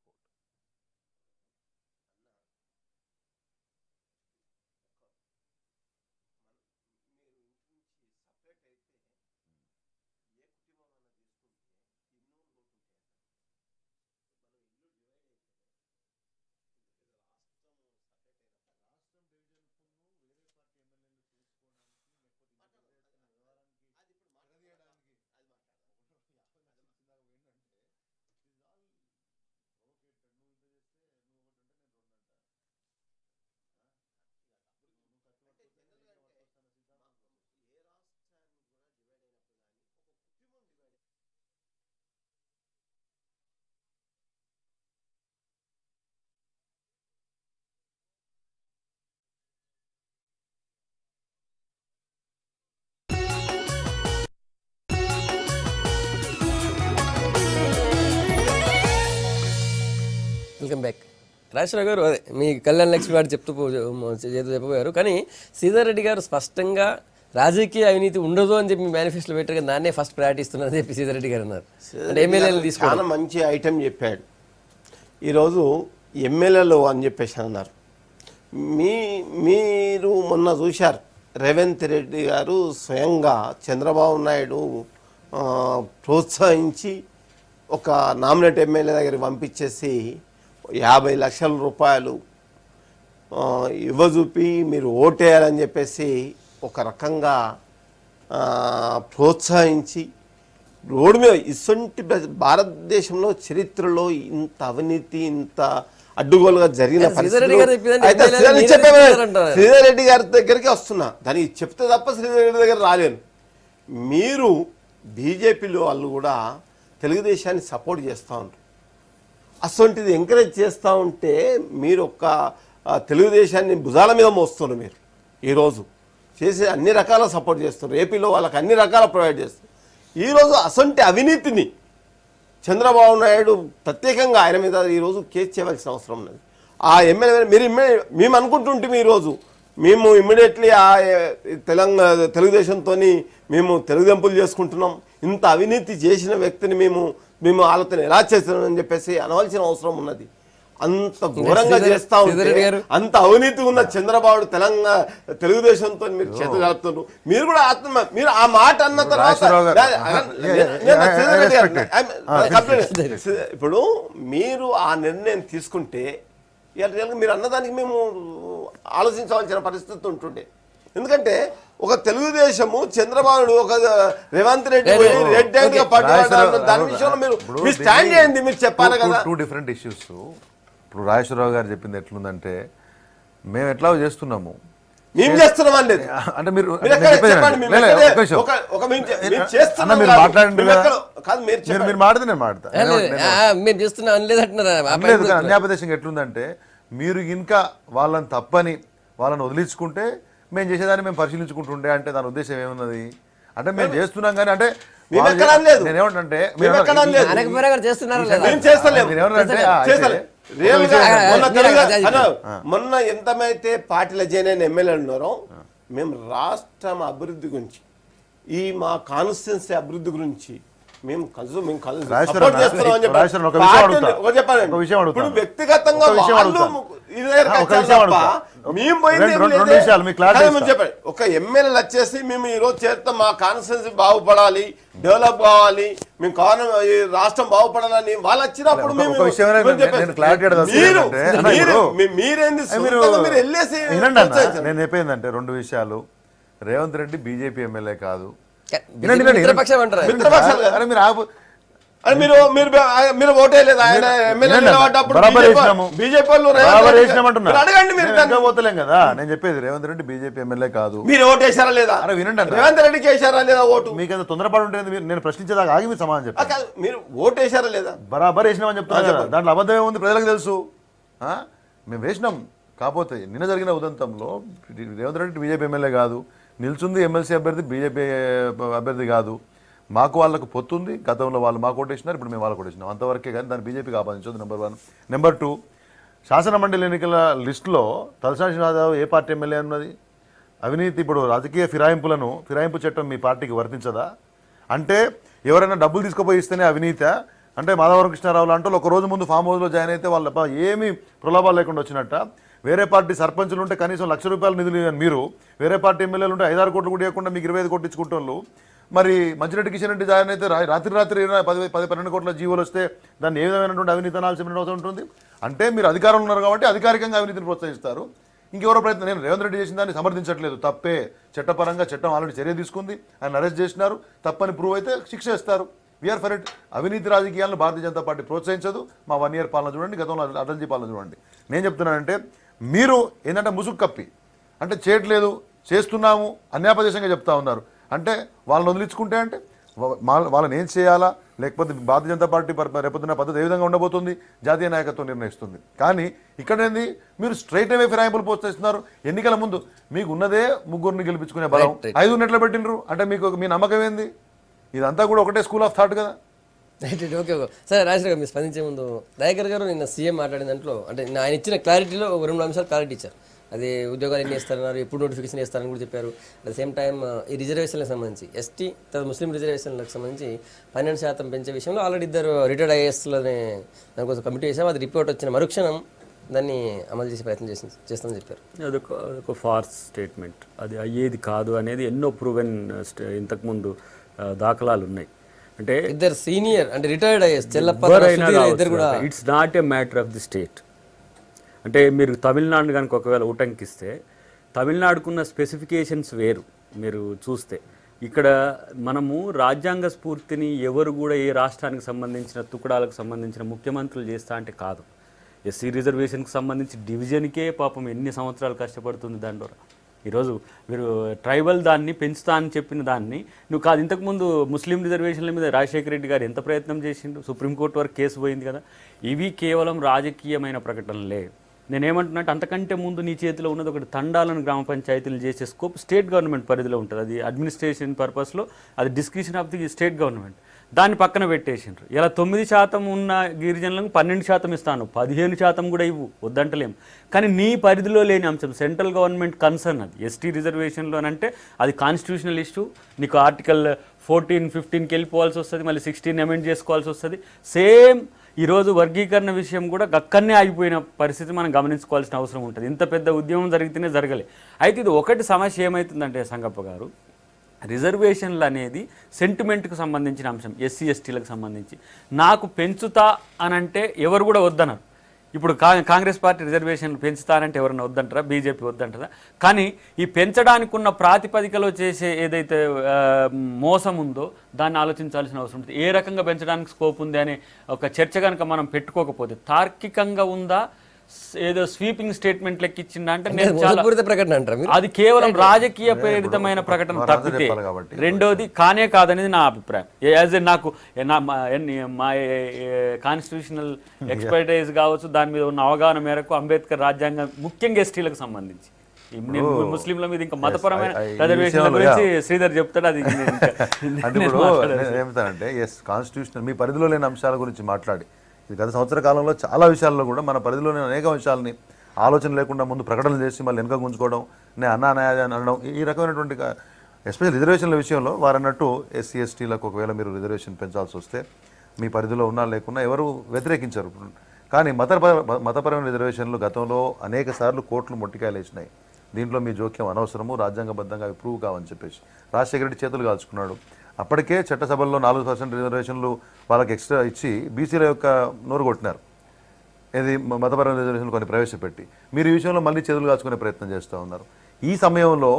Welcome back. Rajeshwara Rao గారు, అదే మీ కళ్యాణ లక్ష్మి గారు చెప్పబోయారు. కానీ శ్రీధర్ రెడ్డి గారు స్పష్టంగా రాజకీయ అవినీతి ఉండదు అని చెప్పి మేనిఫెస్టోలో పెట్టారు కదా, దాన్నే ఫస్ట్ ప్రయారిటీ ఇస్తున్నారని చెప్పి శ్రీధర్ రెడ్డి గారు అన్నారు. అంటే ఎమ్మెల్యేలు తీసుకోవాలి. చాలా మంచి ఐటెం చెప్పాడు. ఈరోజు ఎమ్మెల్యేలు అని చెప్పేసి అన్నారు. మీరు మొన్న చూశారు రేవంత్ రెడ్డి గారు స్వయంగా చంద్రబాబు నాయుడు ప్రోత్సహించి ఒక నామినేట్ ఎమ్మెల్యే దగ్గరికి పంపించేసి 50 లక్షల రూపాయలు ఇవ్వజూపి మీరు ఓటేయాలని చెప్పేసి ఒక రకంగా ప్రోత్సహించి రోడ్డు మీద ఇసొంటి భారతదేశంలో చరిత్రలో ఇంత అవినీతి ఇంత అడ్డుగోలుగా జరిగిన అయితే శ్రీధర్ రెడ్డి గారి దగ్గరికి వస్తున్నా. దానికి చెప్తే తప్ప శ్రీధర్ రెడ్డి దగ్గర రాలేను. మీరు బీజేపీలో వాళ్ళు కూడా తెలుగుదేశాన్ని సపోర్ట్ చేస్తూ ఉంటారు. అసొంటిది ఎంకరేజ్ చేస్తూ ఉంటే మీరు ఒక్క తెలుగుదేశాన్ని భుజాల మీద మోస్తున్నారు. మీరు ఈరోజు చేసే అన్ని రకాల సపోర్ట్ చేస్తున్నారు. ఏపీలో వాళ్ళకి అన్ని రకాల ప్రొవైడ్ చేస్తారు. ఈరోజు అసొంటి అవినీతిని చంద్రబాబు నాయుడు ప్రత్యేకంగా ఆయన మీద ఈరోజు కేసు చేయవలసిన అవసరం ఉన్నది. ఆ ఎమ్మెల్యే మేము అనుకుంటుంటే ఈరోజు మేము ఇమ్మీడియట్లీ ఆ తెలుగుదేశంతో మేము తెలుగుదెంపులు చేసుకుంటున్నాం, ఇంత అవినీతి చేసిన వ్యక్తిని మేము వాళ్ళతో ఎలా చేస్తున్నామని చెప్పేసి అనవలసిన అవసరం ఉన్నది. అంత ఘోరంగా చేస్తా ఉంటే అంత అవినీతి ఉన్న చంద్రబాబు తెలుగుదేశంతో మీరు చేతులు కలుపుతున్నారు. మీరు కూడా మీరు ఆ మాట అన్న తర్వాత ఇప్పుడు మీరు ఆ నిర్ణయం తీసుకుంటే మీరు అన్నదానికి మేము ఆలోచించవలసిన పరిస్థితి ఉంటుండే. ఎందుకంటే ఒక తెలుగుదేశము చంద్రబాబు ఒక రేవంత్ రెడ్డి రెడ్ హ్యాండ్ గా పట్టుబడ్డారు. దాని విషయంలో మీరు స్టాండ్ చేయండి, మీరు చెప్పాలి కదా. 2 డిఫరెంట్ ఇష్యూస్. ఇప్పుడు రాజేశ్వరరావు గారు చెప్పింది ఎట్లుందంటే మేము ఎట్లా చేస్తున్నాము, మేము చేస్తున్నామని లేదు. అంటే మీరు మీరు ఎక్కడ చెప్పండి, మేము ఎక్కడే ఒక మేము చేస్తున్నాం మీరు కాదు. మాట్లాడండి మేము ఎక్కడ కాదు, మీరు మీరు చెప్పండి. మీరు మాట్లాడితే నేను మాట్లాడతా. మేము చేస్తున్నాం అని లేదంటున్నారా? లేదు కానీ అన్యాపదేశంగా ఎట్లుందంటే మీరు ఇంకా వాళ్ళని తప్పని వాళ్ళని వదిలించుకుంటే మేము చేసేదాన్ని మేము పరిశీలించుకుంటుండే అంటే దాని ఉద్దేశం ఏమున్నది? అంటే మేము చేస్తున్నాం కానీ అంటే మేము ఎక్కడ అనలేదు. నేనేమంటే మేము ఎక్కడ అనలేదు. అనేక పేరు చేస్తున్నారు లేదా? మేము చేస్తలేము. మీరేమన్నారంటే చేస్తలేము. రియల్ గా మొన్న ఎంతమైతే పార్టీల జైన్ ఎమ్మెల్యేలు ఉన్నారో మేము రాష్ట్రం అభివృద్ధి గురించి ఈ మా కాన్స్టిట్యున్సీ అభివృద్ధి గురించి మేము సపోర్ట్ చేస్తున్నాం అని చెప్పారు. ఒక విషయం అడుగుతాను. ఇప్పుడు వ్యక్తిగతంగా ఒక విషయం వాళ్ళు అడుగుతాను. ఇదే తప్ప మేము పోయింది ఏం రెండు లేదే. విషయాలు మీకు క్లారిటీ అదే మేము చెప్పండి. ఒక ఎమ్మెల్యేలు వచ్చేసి మేము ఈ రోజు చేస్తాం, మా కాన్స్టిట్యున్సీ బాగుపడాలి, డెవలప్ కావాలి, మేము ఈ రాష్ట్రం బాగుపడాలని వాళ్ళు వచ్చినప్పుడు మేము ఒక విషయం నేను క్లారిటీ మీరేంది మీరు వెళ్ళేసి వినండి అన్న, నేను చెప్పేందంటే రెండు విషయాలు. రేవంత్ రెడ్డి బీజేపీ ఎమ్మెల్యే కాదు. మిత్రపక్షం అంటారా? మిత్రపక్షాలు అరే మీరు ఆపు. అని మీరు ఓటేయలేదు ఆయన ఎమ్మెల్యే నిలబడ్డప్పుడు బీజేపీ వాళ్ళు అడగండి. మీరు పోతలేం కదా. నేను చెప్పేది రేవంత్ రెడ్డి బీజేపీ ఎమ్మెల్యే కాదు. మీరు ఓటేశారా లేదా? అరే వినండి, రేవంత్ రెడ్డికి వేసారా లేదా ఓటు? మీకు ఎంత తొందరపడి ఉంటుంది. నేను ప్రశ్నించేదాకా ఆగి మీరు సమాధానం చెప్పారు. మీరు ఓటేశారా లేదా? బరాబర్ వేసినామని చెప్తున్నారు. దాంట్లో అబద్ధం ఏముంది? ప్రజలకు తెలుసు. మేము వేసినాం. కాకపోతే నిన్న జరిగిన ఉదంతంలో రేవంత్ రెడ్డి బీజేపీ ఎమ్మెల్యే కాదు, నిల్చుంది ఎమ్మెల్సీ అభ్యర్థి బీజేపీ అభ్యర్థి కాదు. మాకు వాళ్ళకు పొత్తుంది. గతంలో వాళ్ళు మాకు ఓటేసినారు, ఇప్పుడు మేము వాళ్ళకు ఓటేసినాం. అంతవరకే కానీ దాన్ని బీజేపీకి ఆపాదించదు. నెంబర్ 1. నెంబర్ 2, శాసన మండలి ఎన్నికల లిస్టులో తలసాని శ్రీనివాసరావు ఏ పార్టీ ఎమ్మెల్యే ఉన్నది? అవినీతి ఇప్పుడు రాజకీయ ఫిరాయింపు చట్టం మీ పార్టీకి వర్తించదా? అంటే ఎవరైనా డబ్బులు తీసుకుపోయి ఇస్తేనే అవినీతి అంటే మాధవరం కృష్ణారావులు అంటూ ఒక రోజు ముందు ఫామ్ హౌస్లో జాయిన్ అయితే వాళ్ళ ఏమీ ప్రలోభాలు లేకుండా వచ్చినట్ట. వేరే పార్టీ సర్పంచులు ఉంటే కనీసం ₹1,00,000 నిధులు మీరు వేరే పార్టీ ఎమ్మెల్యేలు ఉంటే 5-6 కోట్లు కూడా ఇవ్వకుండా మీకు 25 కోట్లు ఇచ్చుకుంటారు. మరి మంచిరెడ్డి కిషన్ రెడ్డి జాయిన్ అయితే రాత్రి 10-12 కోట్ల జీవోలు వస్తే దాన్ని ఏ విధమైనటువంటి అవినీతి అనాల్సిన అవసరం ఉంటుంది? అంటే మీరు అధికారంలో ఉన్నారు కాబట్టి అధికారికంగా అవినీతిని ప్రోత్సహిస్తారు. ఇంకెవరో ప్రయత్నం. నేను రేవంత్ రెడ్డి చేసిన దాన్ని సమర్థించట్లేదు. తప్పే. చట్టపరంగా చట్టం ఆల్రెడీ చర్య తీసుకుంది. ఆయన అరెస్ట్ చేసినారు. తప్పని ప్రూవ్ అయితే శిక్ష ఇస్తారు. We are for it. అవినీతి రాజకీయాలను భారతీయ జనతా పార్టీ ప్రోత్సహించదు. మా 1 year పాలన చూడండి, గతంలో అటల్జీ పాలన చూడండి. నేను చెప్తున్నానంటే మీరు ఏంటంటే ముసుగు కప్పి అంటే చేయట్లేదు, చేస్తున్నాము అన్యాపదేశంగా చెప్తా ఉన్నారు. అంటే వాళ్ళని వదిలించుకుంటే అంటే వాళ్ళని ఏం చేయాలా, లేకపోతే భారతీయ జనతా పార్టీ రేపొద్దున పద్ధతి ఏ విధంగా ఉండబోతుంది జాతీయ నాయకత్వం నిర్ణయిస్తుంది. కానీ ఇక్కడేంది మీరు స్ట్రైట్ అవే ఫిరాయింపులు ప్రోత్సహిస్తున్నారు. ఎన్నికల ముందు మీకు ఉన్నదే 3 గెలిపించుకునే బలం, 5 ఎట్లా పెట్టినరు అంటే మీకు మీ నమ్మకం ఏంది? ఇదంతా కూడా ఒకటే స్కూల్ ఆఫ్ థాట్ కదా. ఓకే సరే రాజేశ్వర గారు, మీరు స్పందించే ముందు దయాకర్ గారు నిన్న సీఎం మాట్లాడిన దాంట్లో అంటే ఆయన ఇచ్చిన క్లారిటీలో 2 అంశాలు క్లారిటీ ఇచ్చారు. అది ఉద్యోగాలు ఎన్ని ఇస్తారన్నారు, ఎప్పుడు నోటిఫికేషన్ ఇస్తారని కూడా చెప్పారు. అట్ ద సేమ్ టైం ఈ రిజర్వేషన్లకు సంబంధించి ఎస్టీ తర్వాత ముస్లిం రిజర్వేషన్లకు సంబంధించి 12% పెంచే విషయంలో ఆల్రెడీ 2 రిటైర్డ్ ఐఏఎస్లని దానికోసం కమిటీ వేసాం. అది రిపోర్ట్ వచ్చిన మరుక్షణం దాన్ని అమలు చేసే ప్రయత్నం చేస్తామని చెప్పారు. అదొక ఫాల్స్ స్టేట్మెంట్. అది అయ్యేది కాదు అనేది ఎన్నో ప్రూవెన్ ఇంతకుముందు దాఖలాలు ఉన్నాయి. అంటే ఇద్దరు సీనియర్ అంటే retired IAS it's not a matter of the state. అంటే మీరు తమిళనాడు కనుక ఒకవేళ ఉటంకిస్తే తమిళనాడుకున్న స్పెసిఫికేషన్స్ వేరు. మీరు చూస్తే ఇక్కడ మనము రాజ్యాంగ స్ఫూర్తిని ఎవరు కూడా ఏ రాష్ట్రానికి సంబంధించిన తుకుడాలకు సంబంధించిన ముఖ్యమంత్రులు చేస్తా అంటే కాదు. ఎస్సీ రిజర్వేషన్కి సంబంధించి డివిజన్కే పాపం ఎన్ని సంవత్సరాలు కష్టపడుతుంది దాంట్లో. ఈరోజు మీరు ట్రైబల్ దాన్ని పెంచుతా అని చెప్పిన దాన్ని నువ్వు కాదు. ఇంతకుముందు ముస్లిం రిజర్వేషన్ల మీద రాజశేఖర రెడ్డి గారు ఎంత ప్రయత్నం చేసిండు, సుప్రీంకోర్టు వరకు కేసు పోయింది కదా. ఇవి కేవలం రాజకీయమైన ప్రకటనలే. నేనేమంటున్నట్టు అంతకంటే ముందు నీ చేతిలో ఉన్నది ఒకటి తండాలను గ్రామ పంచాయతీలు చేసే స్కోప్ స్టేట్ గవర్నమెంట్ పరిధిలో ఉంటుంది. అది అడ్మినిస్ట్రేషన్ పర్పస్లో అది description of the state government. దాన్ని పక్కన పెట్టేసిండ్రు. ఇలా 9% ఉన్న గిరిజనులకు 12% ఇస్తాను, 15% కూడా ఇవ్వు, వద్దంటలేము. కానీ నీ పరిధిలో లేని అంశం సెంట్రల్ గవర్నమెంట్ కన్సర్న్ అది ఎస్టీ రిజర్వేషన్లోనంటే అది కాన్స్టిట్యూషనల్ ఇష్యూ. నీకు ఆర్టికల్ 14, 15కి వెళ్ళిపోవాల్సి వస్తుంది, మళ్ళీ 16 అమెండ్ చేసుకోవాల్సి వస్తుంది. సేమ్ ఈరోజు వర్గీకరణ విషయం కూడా అక్కడనే ఆగిపోయిన పరిస్థితి మనం గమనించుకోవాల్సిన అవసరం ఉంటుంది. ఇంత పెద్ద ఉద్యమం జరిగితేనే జరగలే. అయితే ఇది ఒకటి సమస్య ఏమవుతుందంటే సంగప్ప గారు, రిజర్వేషన్లు అనేది సెంటిమెంట్కి సంబంధించిన అంశం. ఎస్సీ ఎస్టీలకు సంబంధించి నాకు పెంచుతా అనంటే ఎవరు కూడా వద్దన్నారు. ఇప్పుడు కాంగ్రెస్ పార్టీ రిజర్వేషన్లు పెంచుతానంటే ఎవరన్నా వద్దంటారా? బీజేపీ వద్దంటారా? కానీ ఈ పెంచడానికి ఉన్న ప్రాతిపదికలో చేసే ఏదైతే మోసం ఉందో దాన్ని ఆలోచించాల్సిన అవసరం ఉంటుంది. ఏ రకంగా పెంచడానికి స్కోప్ ఉంది అనే ఒక చర్చ కనుక మనం పెట్టుకోకపోతే తార్కికంగా ఉందా, ఏదో స్వీపింగ్ స్టేట్మెంట్ లెక్క ఇచ్చిందా అంటే నేను చాలా మోసపూరిత ప్రకటన అంటారా మీరు? అది కేవలం రాజకీయ ప్రేరితమైన ప్రకటన తప్పితే రెండోది కానే కాదనేది నా అభిప్రాయం. యాజ్ ఏ నాకు మా కాన్స్టిట్యూషనల్ ఎక్స్పర్టైజ్ కావచ్చు, దాని మీద ఉన్న అవగాహన మేరకు అంబేద్కర్ రాజ్యాంగం ముఖ్యంగా ఎస్టీలకు సంబంధించి, ముస్లింల మీద ఇంకా మతపరమైన రిజర్వేషన్ల గురించి శ్రీధర్ చెప్తాడు. అది ఏమిటంటే ఎస్ కాన్స్టిట్యూషనల్ మీ పరిధిలో లేని అంశాల గురించి మాట్లాడి ఇది గత సంవత్సర కాలంలో చాలా విషయాల్లో కూడా మన పరిధిలోని అనేక అంశాలని ఆలోచన లేకుండా ముందు ప్రకటనలు చేసి మళ్ళీ వెనుక గుంజుకోవడం, నేను అన్నానయాది అని అనడం, ఈ రకమైనటువంటి ఎస్పెషల్ రిజర్వేషన్ల విషయంలో వారు అన్నట్టు ఎస్సీ ఎస్టీలకు ఒకవేళ మీరు రిజర్వేషన్ పెంచాల్సి వస్తే మీ పరిధిలో ఉన్నా లేకున్నా ఎవరు వ్యతిరేకించారు. కానీ మతపరమైన రిజర్వేషన్లు గతంలో అనేక సార్లు కోర్టులు మొట్టికాయలు వేసినాయి. దీంట్లో మీ జోక్యం అనవసరము, రాజ్యాంగబద్ధంగా అవి ప్రూవ్ కావని చెప్పేసి రాజశేఖర రెడ్డి చేతులు కాల్చుకున్నాడు. అప్పటికే చట్టసభల్లో 4% రిజర్వేషన్లు వాళ్ళకి ఎక్స్ట్రా ఇచ్చి బీసీల యొక్క నోరు కొట్టినారు. ఇది మతపరమైన రిజర్వేషన్లు కొన్ని ప్రవేశపెట్టి మీరు ఈ విషయంలో మళ్ళీ చేతులు కాల్చుకునే ప్రయత్నం చేస్తూ ఉన్నారు. ఈ సమయంలో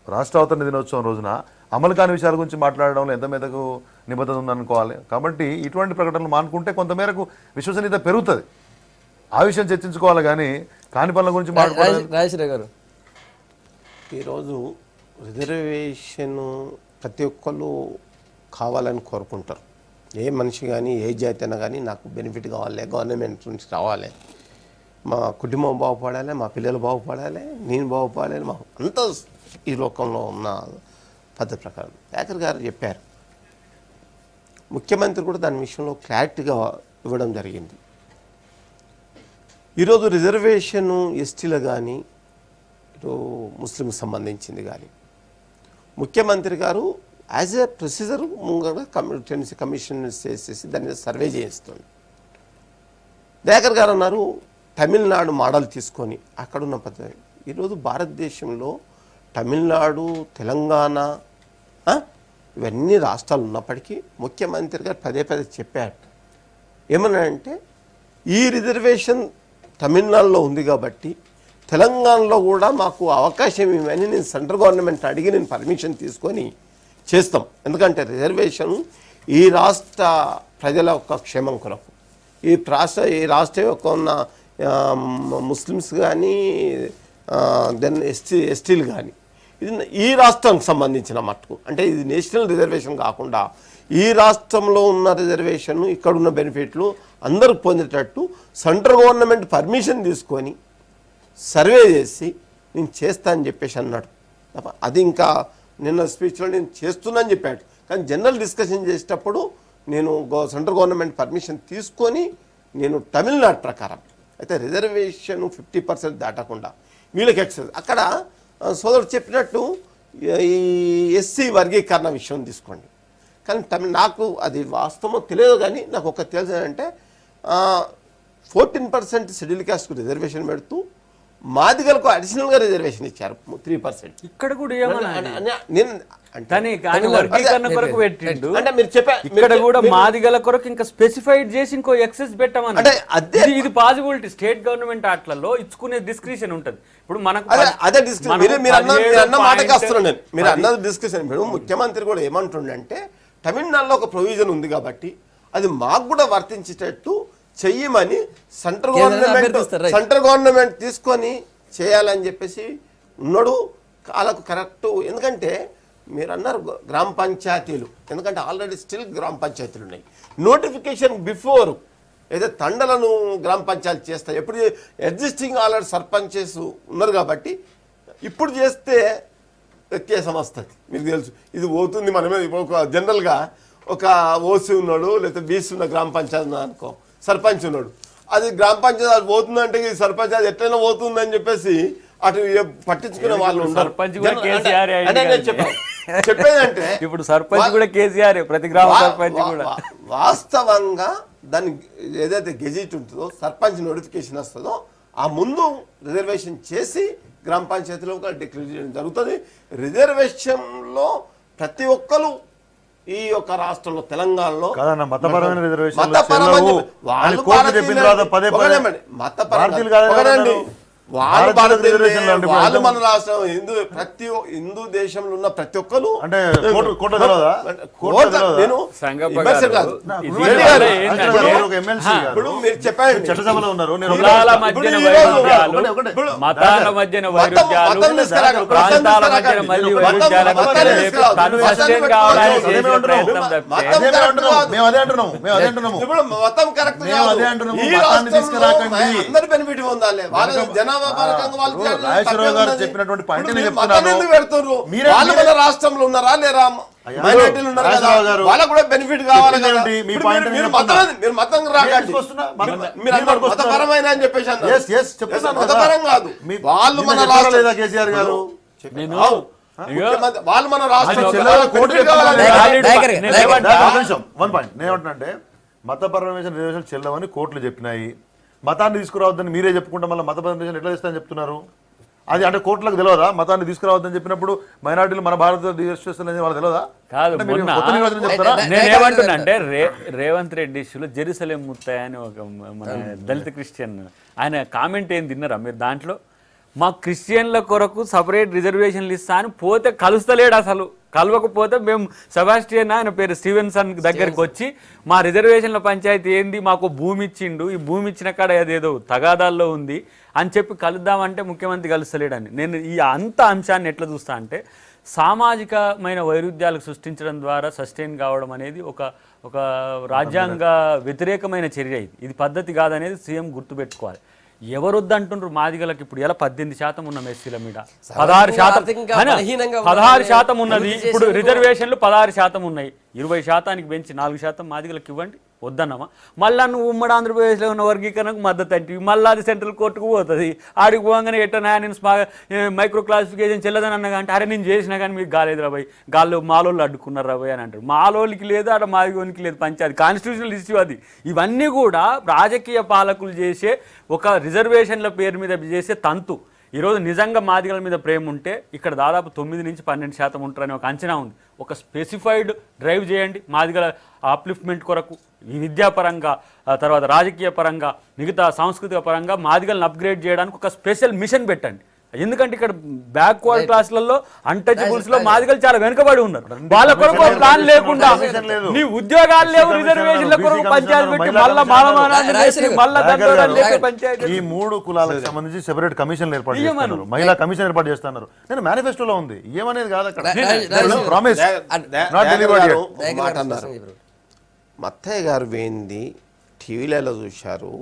రాష్ట్ర అవతరణ దినోత్సవం రోజున అమలు కాని విషయాల గురించి మాట్లాడడంలో ఎంత మేరకు నిబద్ధత ఉందనుకోవాలి. కాబట్టి ఇటువంటి ప్రకటనలు మానుకుంటే కొంతమేరకు విశ్వసనీయత పెరుగుతుంది. ఆ విషయం చర్చించుకోవాలి కానీ కాని పనుల గురించి మాట్లాడాలి. రాజేశ్వర గారు, ఈరోజు రిజర్వేషన్ ప్రతి ఒక్కళ్ళు కావాలని కోరుకుంటారు. ఏ మనిషి కానీ ఏ జాతి అయినా కానీ నాకు బెనిఫిట్ కావాలి, గవర్నమెంట్ నుంచి రావాలి, మా కుటుంబం బాగుపడాలి, మా పిల్లలు బాగుపడాలి, నేను బాగుపడాలి, మా అంతా ఈ లోకంలో ఉన్న పద్ధతి ప్రకారం యాకర్ గారు చెప్పారు. ముఖ్యమంత్రి కూడా దాని విషయంలో క్లారిటీగా ఇవ్వడం జరిగింది. ఈరోజు రిజర్వేషను ఎస్టీలు కానీ ఇటు ముస్లింకి సంబంధించింది కానీ ముఖ్యమంత్రి గారు యాజ్ ఏ ప్రొసీజర్ ముంగడ కమిషన్ చేసేసి దాని మీద సర్వే చేయిస్తుంది. దయాకర్ గారు అన్నారు తమిళనాడు మోడల్ తీసుకొని అక్కడున్న పద్ధతి. ఈరోజు భారతదేశంలో తమిళనాడు, తెలంగాణ ఇవన్నీ రాష్ట్రాలు ఉన్నప్పటికీ ముఖ్యమంత్రి గారు పదే పదే చెప్పారు ఏమన్నాడంటే ఈ రిజర్వేషన్ తమిళనాడులో ఉంది కాబట్టి తెలంగాణలో కూడా మాకు అవకాశం ఇవ్వని నేను సెంట్రల్ గవర్నమెంట్ అడిగి నేను పర్మిషన్ తీసుకొని చేస్తాం. ఎందుకంటే రిజర్వేషన్ ఈ రాష్ట్ర ప్రజల యొక్క క్షేమం కొరకు, ఈ రాష్ట్రం యొక్క ఉన్న ముస్లిమ్స్ కానీ దెన్ ఎస్టీలు కానీ ఇది ఈ రాష్ట్రానికి సంబంధించిన మట్టుకు, అంటే ఇది నేషనల్ రిజర్వేషన్ కాకుండా ఈ రాష్ట్రంలో ఉన్న రిజర్వేషన్ ఇక్కడున్న బెనిఫిట్లు అందరికి పొందేటట్టు సెంట్రల్ గవర్నమెంట్ పర్మిషన్ తీసుకొని సర్వే చేసి నేను చేస్తా అని చెప్పేసి అన్నాడు. అది ఇంకా నిన్న స్పీచ్లో నేను చేస్తున్నాను చెప్పాడు. కానీ జనరల్ డిస్కషన్ చేసేటప్పుడు నేను సెంట్రల్ గవర్నమెంట్ పర్మిషన్ తీసుకొని నేను తమిళనాడు ప్రకారం అయితే రిజర్వేషన్ 50% దాటకుండా వీళ్ళకి ఎక్సెస్ అక్కడ సోదరుడు చెప్పినట్టు ఈ ఎస్సీ వర్గీకరణ విషయం తీసుకోండి. కానీ నాకు అది వాస్తవం తెలియదు. కానీ నాకు ఒక తెలుసు అంటే 14% షెడ్యూల్ కాస్ట్కు రిజర్వేషన్ పెడుతూ మాదిగలకు అడిషనల్గా రిజర్వేషన్ ఇచ్చారు 3%. ఇక్కడ కూడా ఇక్కడ కూడా మాదిగల కొరకు ఇంకా స్పెసిఫైడ్ చేసి ఇంకో ఎక్సెస్ పెట్టమని, ఇది పాసిబిలిటీ స్టేట్ గవర్నమెంట్ ఆటలలో ఇచ్చుకునే డిస్క్రిప్షన్ ఉంటుంది. ఇప్పుడు మనకు అదే అన్న మాటకి వస్తున్నాను నేను, మీరు అన్నది డిస్కషన్. ఇప్పుడు ముఖ్యమంత్రి కూడా ఏమంటుండంటే తమిళనాడులో ఒక ప్రొవిజన్ ఉంది కాబట్టి అది మాకు కూడా వర్తించేటట్టు చెయ్యమని సెంట్రల్ గవర్నమెంట్ తీసుకొని చేయాలని చెప్పేసి ఉన్నాడు. వాళ్ళకు కరెక్ట్. ఎందుకంటే మీరు అన్నారు గ్రామ పంచాయతీలు, ఎందుకంటే ఆల్రెడీ స్టిల్ గ్రామ పంచాయతీలు ఉన్నాయి. నోటిఫికేషన్ బిఫోర్ ఏదో తండలను గ్రామ పంచాయతీ చేస్తాయి. ఎప్పుడు ఎగ్జిస్టింగ్ ఆల్రెడీ సర్పంచెస్ ఉన్నారు కాబట్టి ఇప్పుడు చేస్తే వ్యత్యాసం వస్తుంది. మీకు తెలుసు ఇది పోతుంది. మనమే ఒక జనరల్గా ఒక ఓసీ ఉన్నాడు లేకపోతే బీసీ ఉన్న గ్రామ పంచాయతీ అనుకో, సర్పంచ్ ఉన్నాడు, అది గ్రామ పంచాయతీ అది పోతుందంటే ఈ సర్పంచ్ అది ఎట్లయినా పోతుందని చెప్పేసి అటు పట్టించుకునే వాళ్ళు ఉన్నారు. చెప్పేదంటే ఇప్పుడు సర్పంచ్ కూడా కేసీఆర్, ప్రతి గ్రామ సర్పంచ్ కూడా వాస్తవంగా దాన్ని ఏదైతే గెజిట్ ఉంటుందో సర్పంచ్ నోటిఫికేషన్ వస్తుందో ఆ ముందు రిజర్వేషన్ చేసి గ్రామ పంచాయతీలో డిక్లేర్ చేయడం జరుగుతుంది. రిజర్వేషన్లో ప్రతి ఒక్కరు ఈ యొక్క రాష్ట్రంలో తెలంగాణలో వాళ్ళు మన రాష్ట్రం హిందూ దేశంలో ఉన్న ప్రతి ఒక్కరు అంటే కోట తెలియదా? నేను సంగప్ప విమర్శ గారు, కాదు. ఇది మీరు ఏంటంటే ఒక ఎమ్మెల్సీ గారు ఇప్పుడు మీరు చెప్పండి చట్టసభలో ఉన్నారు. నేను కులాల మధ్యన వైరుధ్యాలు, మతాల మధ్యన వైరుధ్యాలు, ప్రాంతాల మధ్యన మళ్ళీ వైరుధ్యాలను తను సస్టైన్ కావడానికి చేసిన ప్రయత్నం తప్పితే మేము అదే అంటున్నాము. ఇప్పుడు మతం కరెక్ట్ మేము కాదు. అదే అంటున్నాము. ఈ మతాన్ని రాష్ట్రంలో తీసుకురాకండి. అందరి బెనిఫిట్ పొందాలి. వాళ్ళ జనాభా పరంగా వాళ్ళు చేయాలి. రాజేశ్వరరావు గారు తప్పేమున్నది? చెప్పినటువంటి పాయింట్ ఇప్పుడు నేను మీరు మతాన్ని ఎందుకు పెడుతుర్రు? మీరే- వాళ్ళు మన రాష్ట్రంలో ఉన్నారా లేరా? మైనారిటీలు ఉన్నారు కదా, రాజేశ్వరరావు గారు వాళ్ళకు కూడా బెనిఫిట్ కావాలి కదా. చెప్పింది ఏంటి? మీ ఇప్పుడు పాయింట్ మీరు నేను మతం చెప్తున్నా. మీరు మతం రాకండి. తీసుకొస్తున్నా. మీరు అన్నారు మతపరమైన అని చెప్పేసి అన్నారు. Yes, yes, చెప్తున్నాను కదా. మతపరం కాదు. మీ- వాళ్ళు మన నిన్న చెప్పారా లేదా రాష్ట్రం కేసీఆర్ గారు? నేను అవు. ముఖ్యమంత్రి వాళ్ళు మన రాష్ట్రం అది చెల్లెల కోర్టు కావాలి. వన్ పాయింట్ నేను ఏమంటున్నా మతపరమైన రిజర్వేషన్ చెల్లవని కోర్టులు చెప్పినాయి. మతాన్ని తీసుకురావద్దని మీరే చెప్పుకుంటే మళ్ళీ మతపరమైన రిజర్వేషన్ ఎట్లా చేస్తారని చెప్తున్నారు. అది అంటే కోర్టులకు తెలియదా? మతాన్ని తీసుకురావద్దని చెప్పినప్పుడు మైనారిటీలు మన భారత చేస్తారని వాళ్ళకి తెలియదా? కాదు, అంటే మీరు మొన్న కొత్త నిర్వచనం చెప్తారా? నేనేమంటున్నా అంటే రేవంత్ రెడ్డి ఇష్యూలో జెరూసలేం ముత్తయ్య అని ఒక మన దళిత క్రిస్టియన్ ఆయన కామెంట్ ఏం తిన్నారా మీరు? దాంట్లో మా క్రిస్టియన్ల కొరకు సపరేట్ రిజర్వేషన్లు ఇస్తా అని పోతే కలుస్తలేడు. అసలు కలవకపోతే మేము సెబాస్టియన్ ఆయన పేరు స్టీవెన్సన్ దగ్గరికి వచ్చి మా రిజర్వేషన్ల పంచాయతీ ఏంది, మాకు భూమి ఇచ్చిండు, ఈ భూమి ఇచ్చిన కాడ అదేదో తగాదాల్లో ఉంది అని చెప్పి కలుద్దామంటే ముఖ్యమంత్రి కలుస్తలేడని. నేను ఈ అంత అంశాన్ని ఎట్లా చూస్తా అంటే సామాజికమైన వైరుధ్యాలకు సృష్టించడం ద్వారా సస్టైన్ కావడం అనేది ఒక రాజ్యాంగ వ్యతిరేకమైన చర్య. ఇది పద్ధతి కాదనేది సీఎం గుర్తుపెట్టుకోవాలి. ఎవరు వద్దంటుండ్రు మాదిగలకు? ఇప్పుడు ఎలా 18% ఉన్న ఎస్సీల మీద 16% ఉన్నది. ఇప్పుడు రిజర్వేషన్లు 16% ఉన్నాయి. 20% పెంచి 4% మాదిగలకు ఇవ్వండి వద్దన్నమా? మళ్ళా నువ్వు ఉమ్మడి ఆంధ్రప్రదేశ్లో ఉన్న వర్గీకరణకు మద్దతు అంటే మళ్ళీ అది సెంట్రల్ కోర్టుకు పోతుంది. ఆడికి పోగానే ఎట్టనా నేను మైక్రో క్లాసిఫికేషన్ చెల్లదని అన్నగా అంటే అరే నేను చేసినా కానీ మీకు కాలేదు రాబాయ్, గాల్లో మాలోళ్ళు అడ్డుకున్నారు రాబాయ్ అని అంటారు. మాలోళ్ళకి లేదు, అక్కడ మాదిగోనికి లేదు. పంచాయతీ కాన్స్టిట్యూషనల్ ఇష్యూ అది. ఇవన్నీ కూడా రాజకీయ పాలకులు చేసే ఒక రిజర్వేషన్ల పేరు మీద చేసే తంతు. ఈరోజు నిజంగా మాదిగల మీద ప్రేమ ఉంటే ఇక్కడ దాదాపు 9 నుంచి 12% ఉంటారని ఒక అంచనా ఉంది. ఒక స్పెసిఫైడ్ డ్రైవ్ చేయండి మాదిగల అప్లిఫ్ట్మెంట్ కొరకు, ఈ విద్యాపరంగా, తర్వాత రాజకీయ పరంగా, మిగతా సాంస్కృతిక పరంగా మాదిగలను అప్గ్రేడ్ చేయడానికి ఒక స్పెషల్ మిషన్ పెట్టండి. ఎందుకంటే ఇక్కడ బ్యాక్వర్డ్ క్లాసులలో అన్టచబుల్స్ లో మాదిగలు చాలా వెనుకబడి ఉన్నారు. వాళ్ళ కొరకు ప్లాన్ లేకుండా నీ ఉద్యోగాలు లేవు, రిజర్వేషన్ల కొరకు పంచాయతీ పెట్టి మళ్ళా పంచాయతీ. ఈ 3 కులాలకు సంబంధించి సెపరేట్ కమిషన్ ఏర్పాటు చేస్తున్నారు, మహిళా కమిషన్ ఏర్పాటు చేస్తున్నారు. నేను మేనిఫెస్టోలో ఉంది, ఏమనేది కాదు అక్కడ. Promise not delivered. మాట అన్నారు మత్తయ్య గారు వేయింది టీవీలలో చూశారు,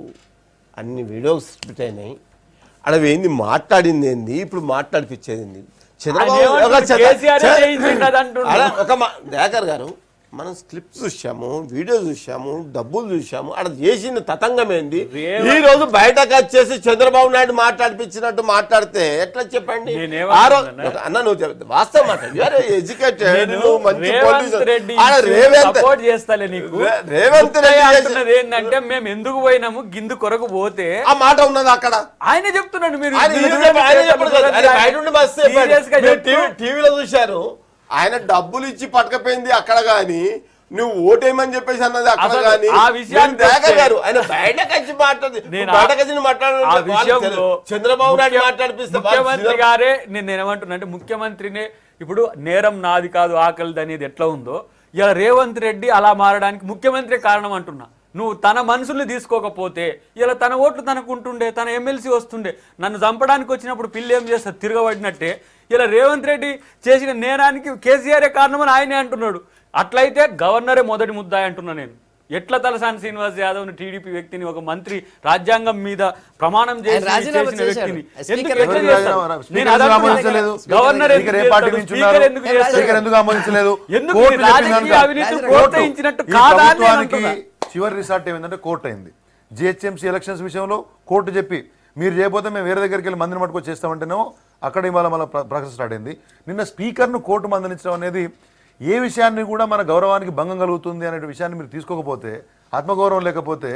అన్ని వీడియోస్ రిపీట్ అయినాయి. అక్కడ వేయింది మాట్లాడింది ఏంది, ఇప్పుడు మాట్లాడిపించేది దయాకర్ గారు. మనం స్క్రిప్ట్ చూసాము, వీడియో చూసాము, డబ్బులు చూసాము, అక్కడ చేసిన తతంగం ఏంది. ఈ రోజు బయటకు వచ్చేసి చంద్రబాబు నాయుడు మాట్లాడిపించినట్టు మాట్లాడితే ఎట్లా చెప్పండి? అన్న నువ్వు వాస్తవం మాట, ఎడ్యుకేటెడ్, రేవంత్ రెడ్డి ఏంటంటే మేము ఎందుకు పోయినాము గిందు కొరకు పోతే ఆ మాట ఉన్నది అక్కడ. ఆయన చెప్తున్నాడు, మీరు టీవీలో చూశారు. ఆయన డబ్బులు ఇచ్చి పట్టుకపోయింది అక్కడ గాని, నువ్వు ఓటేయమని చెప్పేసి అన్నది అక్కడ గాని. ఆయన బయటకు వచ్చి చంద్రబాబు నాయుడు మాట్లాడిపిస్తే ముఖ్యమంత్రి గారే నేనేమంటున్నా అంటే ముఖ్యమంత్రినే ఇప్పుడు నేరం నాది కాదు ఆకలిది అనేది ఎట్లా ఉందో ఇలా రేవంత్ రెడ్డి అలా మారడానికి ముఖ్యమంత్రి కారణం అంటున్నా. నువ్వు తన మనుషుల్ని తీసుకోకపోతే ఇలా తన ఓట్లు తనకు ఉంటుండే, తన ఎమ్మెల్సీ వస్తుండే. నన్ను చంపడానికి వచ్చినప్పుడు పిల్లి ఏం చేస్తారు, తిరగబడినట్టే ఇలా రేవంత్ రెడ్డి చేసిన నేరానికి కేసీఆరే కారణమని ఆయనే అంటున్నాడు. అట్లయితే గవర్నరే మొదటి ముద్దాయి అంటున్నా నేను. ఎట్లా తలసాని శ్రీనివాస్ యాదవ్ టీడీపీ వ్యక్తిని, ఒక మంత్రి రాజ్యాంగం మీద ప్రమాణం చేసిన వ్యక్తిని చివరి రిసార్ట్ ఏమైందంటే కోర్టు అయింది. జిహెచ్ఎంసీ ఎలక్షన్స్ విషయంలో కోర్టు చెప్పి మీరు చేయకపోతే మేము వేరే దగ్గరికి వెళ్ళి మందిని పట్టుకొని చేస్తామంటేనేమో అక్కడ ఇవాళ మళ్ళీ ప్రక్రియ స్టార్ట్ అయింది. నిన్న స్పీకర్ను కోర్టు మందలించడం అనేది ఏ విషయాన్ని కూడా మన గౌరవానికి భంగం కలుగుతుంది అనే విషయాన్ని మీరు తీసుకోకపోతే, ఆత్మగౌరవం లేకపోతే,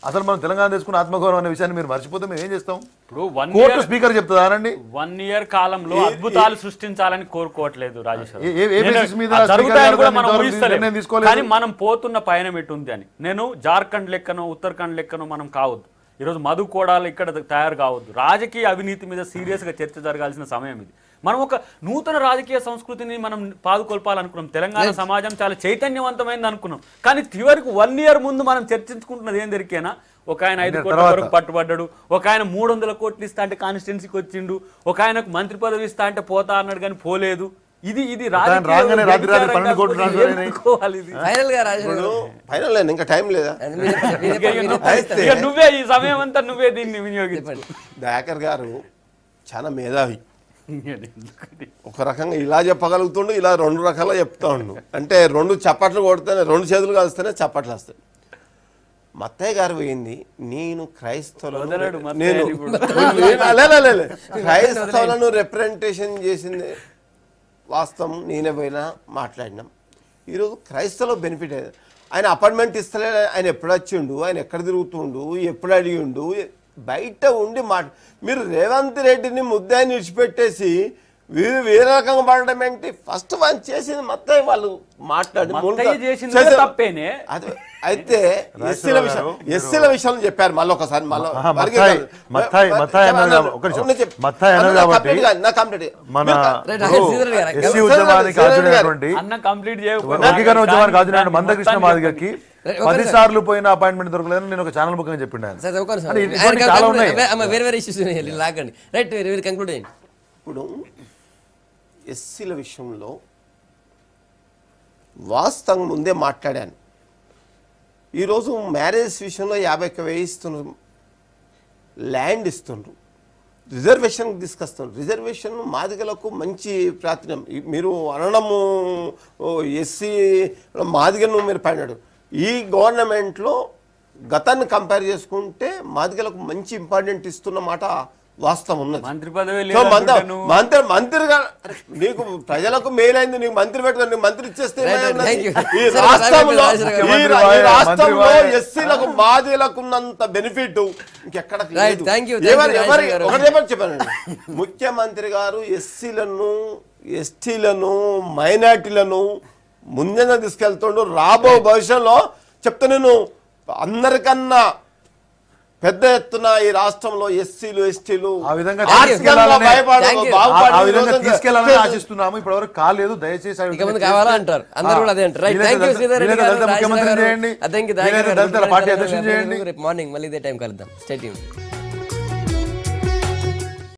అసలు మనం తెలంగాణ తీసుకున్న ఆత్మగౌరవం అనే విషయాన్ని మీరు మర్చిపోతే మేము ఏం చేస్తాం? కోర్టు స్పీకర్ చెప్తుందా అనండి? 1 year కాలంలో అద్భుతాలు సృష్టించాలని కోరుకోవట్లేదు రాజేశ్వర్. కానీ మనం పోతున్న పయనం ఎటుంది అని. నేను జార్ఖండ్ లెక్కనో ఉత్తరాఖండ్ లెక్కనో మనం కావద్దు. ఈరోజు మధు కోడాలు ఇక్కడ తయారు కావద్దు. రాజకీయ అవినీతి మీద సీరియస్గా చర్చ జరగాల్సిన సమయం ఇది. మనం ఒక నూతన రాజకీయ సంస్కృతిని మనం పాదుకొల్పాలనుకున్నాం. తెలంగాణ సమాజం చాలా చైతన్యవంతమైంది అనుకున్నాం. కానీ చివరికి 1 year ముందు మనం చర్చించుకుంటున్నది ఏం దొరికేనా? ఒక ఆయన 5 కోట్ల వరకు పట్టుబడ్డాడు, ఒక ఆయన 300 కోట్లు ఇస్తా అంటే కాన్స్టిట్యున్సీకి వచ్చిండు, ఒక ఆయనకు మంత్రి పదవి ఇస్తా అంటే పోతా అన్నాడు కానీ పోలేదు. ఇది ఫైనల్ ఇంకా టైం లేదా? నువ్వే ఈ సమయం అంతా నువ్వే దీన్ని వినియోగించండి. దయాకర్ గారు చాలా మేధావి. ఒక రకంగా ఇలా చెప్పగలుగుతుండు, ఇలా 2 రకాలుగా చెప్తా ఉండు. అంటే 2 చప్పట్లు కొడితేనే 2 చేతులు కలిస్తేనే చప్పట్లు వస్తాయి. మత్తయ్య గారు పోయింది నేను క్రైస్తవులను రిప్రజెంటేషన్ చేసింది వాస్తవం. నేనే పోయినా మాట్లాడినాం. ఈరోజు క్రైస్తవులకు బెనిఫిట్ అయ్యేది. ఆయన అపాయింట్మెంట్ ఇస్తలే, ఆయన ఎప్పుడు వచ్చిండు, ఆయన ఎక్కడ తిరుగుతుండు, ఎప్పుడు అడిగిండు, బయట ఉండి మీరు రేవంత్ రెడ్డిని ముద్దాయిని విడిచిపెట్టేసి వేరే రకంగా మాట్లాడడం ఏంటి? ఫస్ట్ వాళ్ళు చేసింది మొత్తం వాళ్ళు మాట్లాడి అయితే ఎస్సీల విషయం చెప్పారు. మళ్ళీ ఒకసారి మందకృష్ణ మాదిగకి 10 సార్లు పోయిన అపాయింట్మెంట్ దొరకలేదు. నేను ఒక ఛానల్ బుక్ అని చెప్పిండాను. ఇప్పుడు ఎస్సీల విషయంలో వాస్తవం ముందే మాట్లాడాను. ఈరోజు మ్యారేజ్ విషయంలో 51,000 ఇస్తున్నారు, ల్యాండ్ ఇస్తున్నారు, రిజర్వేషన్ తీసుకొస్తున్నారు. రిజర్వేషన్ మాదిగలకు మంచి ప్రాధాన్యం. మీరు అనడము ఎస్సీ మాదిగను మీరు పడినాడు. ఈ గవర్నమెంట్లో గతాన్ని కంపేర్ చేసుకుంటే మాదిగలకు మంచి ఇంపార్టెంట్ ఇస్తున్న మాట వాస్తవం ఉన్నది. మంత్రి పదవి మంత్రిగా నీకు ప్రజలకు మేలైంది, నీకు మంత్రి పెట్టుకుని మంత్రి ఇచ్చేస్తే ఈ రాష్ట్రంలో ఎస్సీలకు మాదిగలకు ఉన్నంత బెనిఫిట్ ఇంకెక్కడ చెప్పానండి. ముఖ్యమంత్రి గారు ఎస్సీలను, ఎస్టీలను, మైనార్టీలను ముందుగా తీసుకెళ్తుండు. రాబో భవిష్యత్తులో చెప్తా నేను అందరికన్నా పెద్ద ఎత్తున ఈ రాష్ట్రంలో ఎస్సీలు, ఎస్టీలు తీసుకెళ్లాలని ఆశిస్తున్నాము. ఇప్పటివరకు కాలేదు. దయచేసి ముఖ్యమంత్రి పార్టీ అధ్యక్షుడు చేయండి. రేపు మార్నింగ్ మళ్ళీ ఇదే టైం కలుద్దాం. Stay tuned.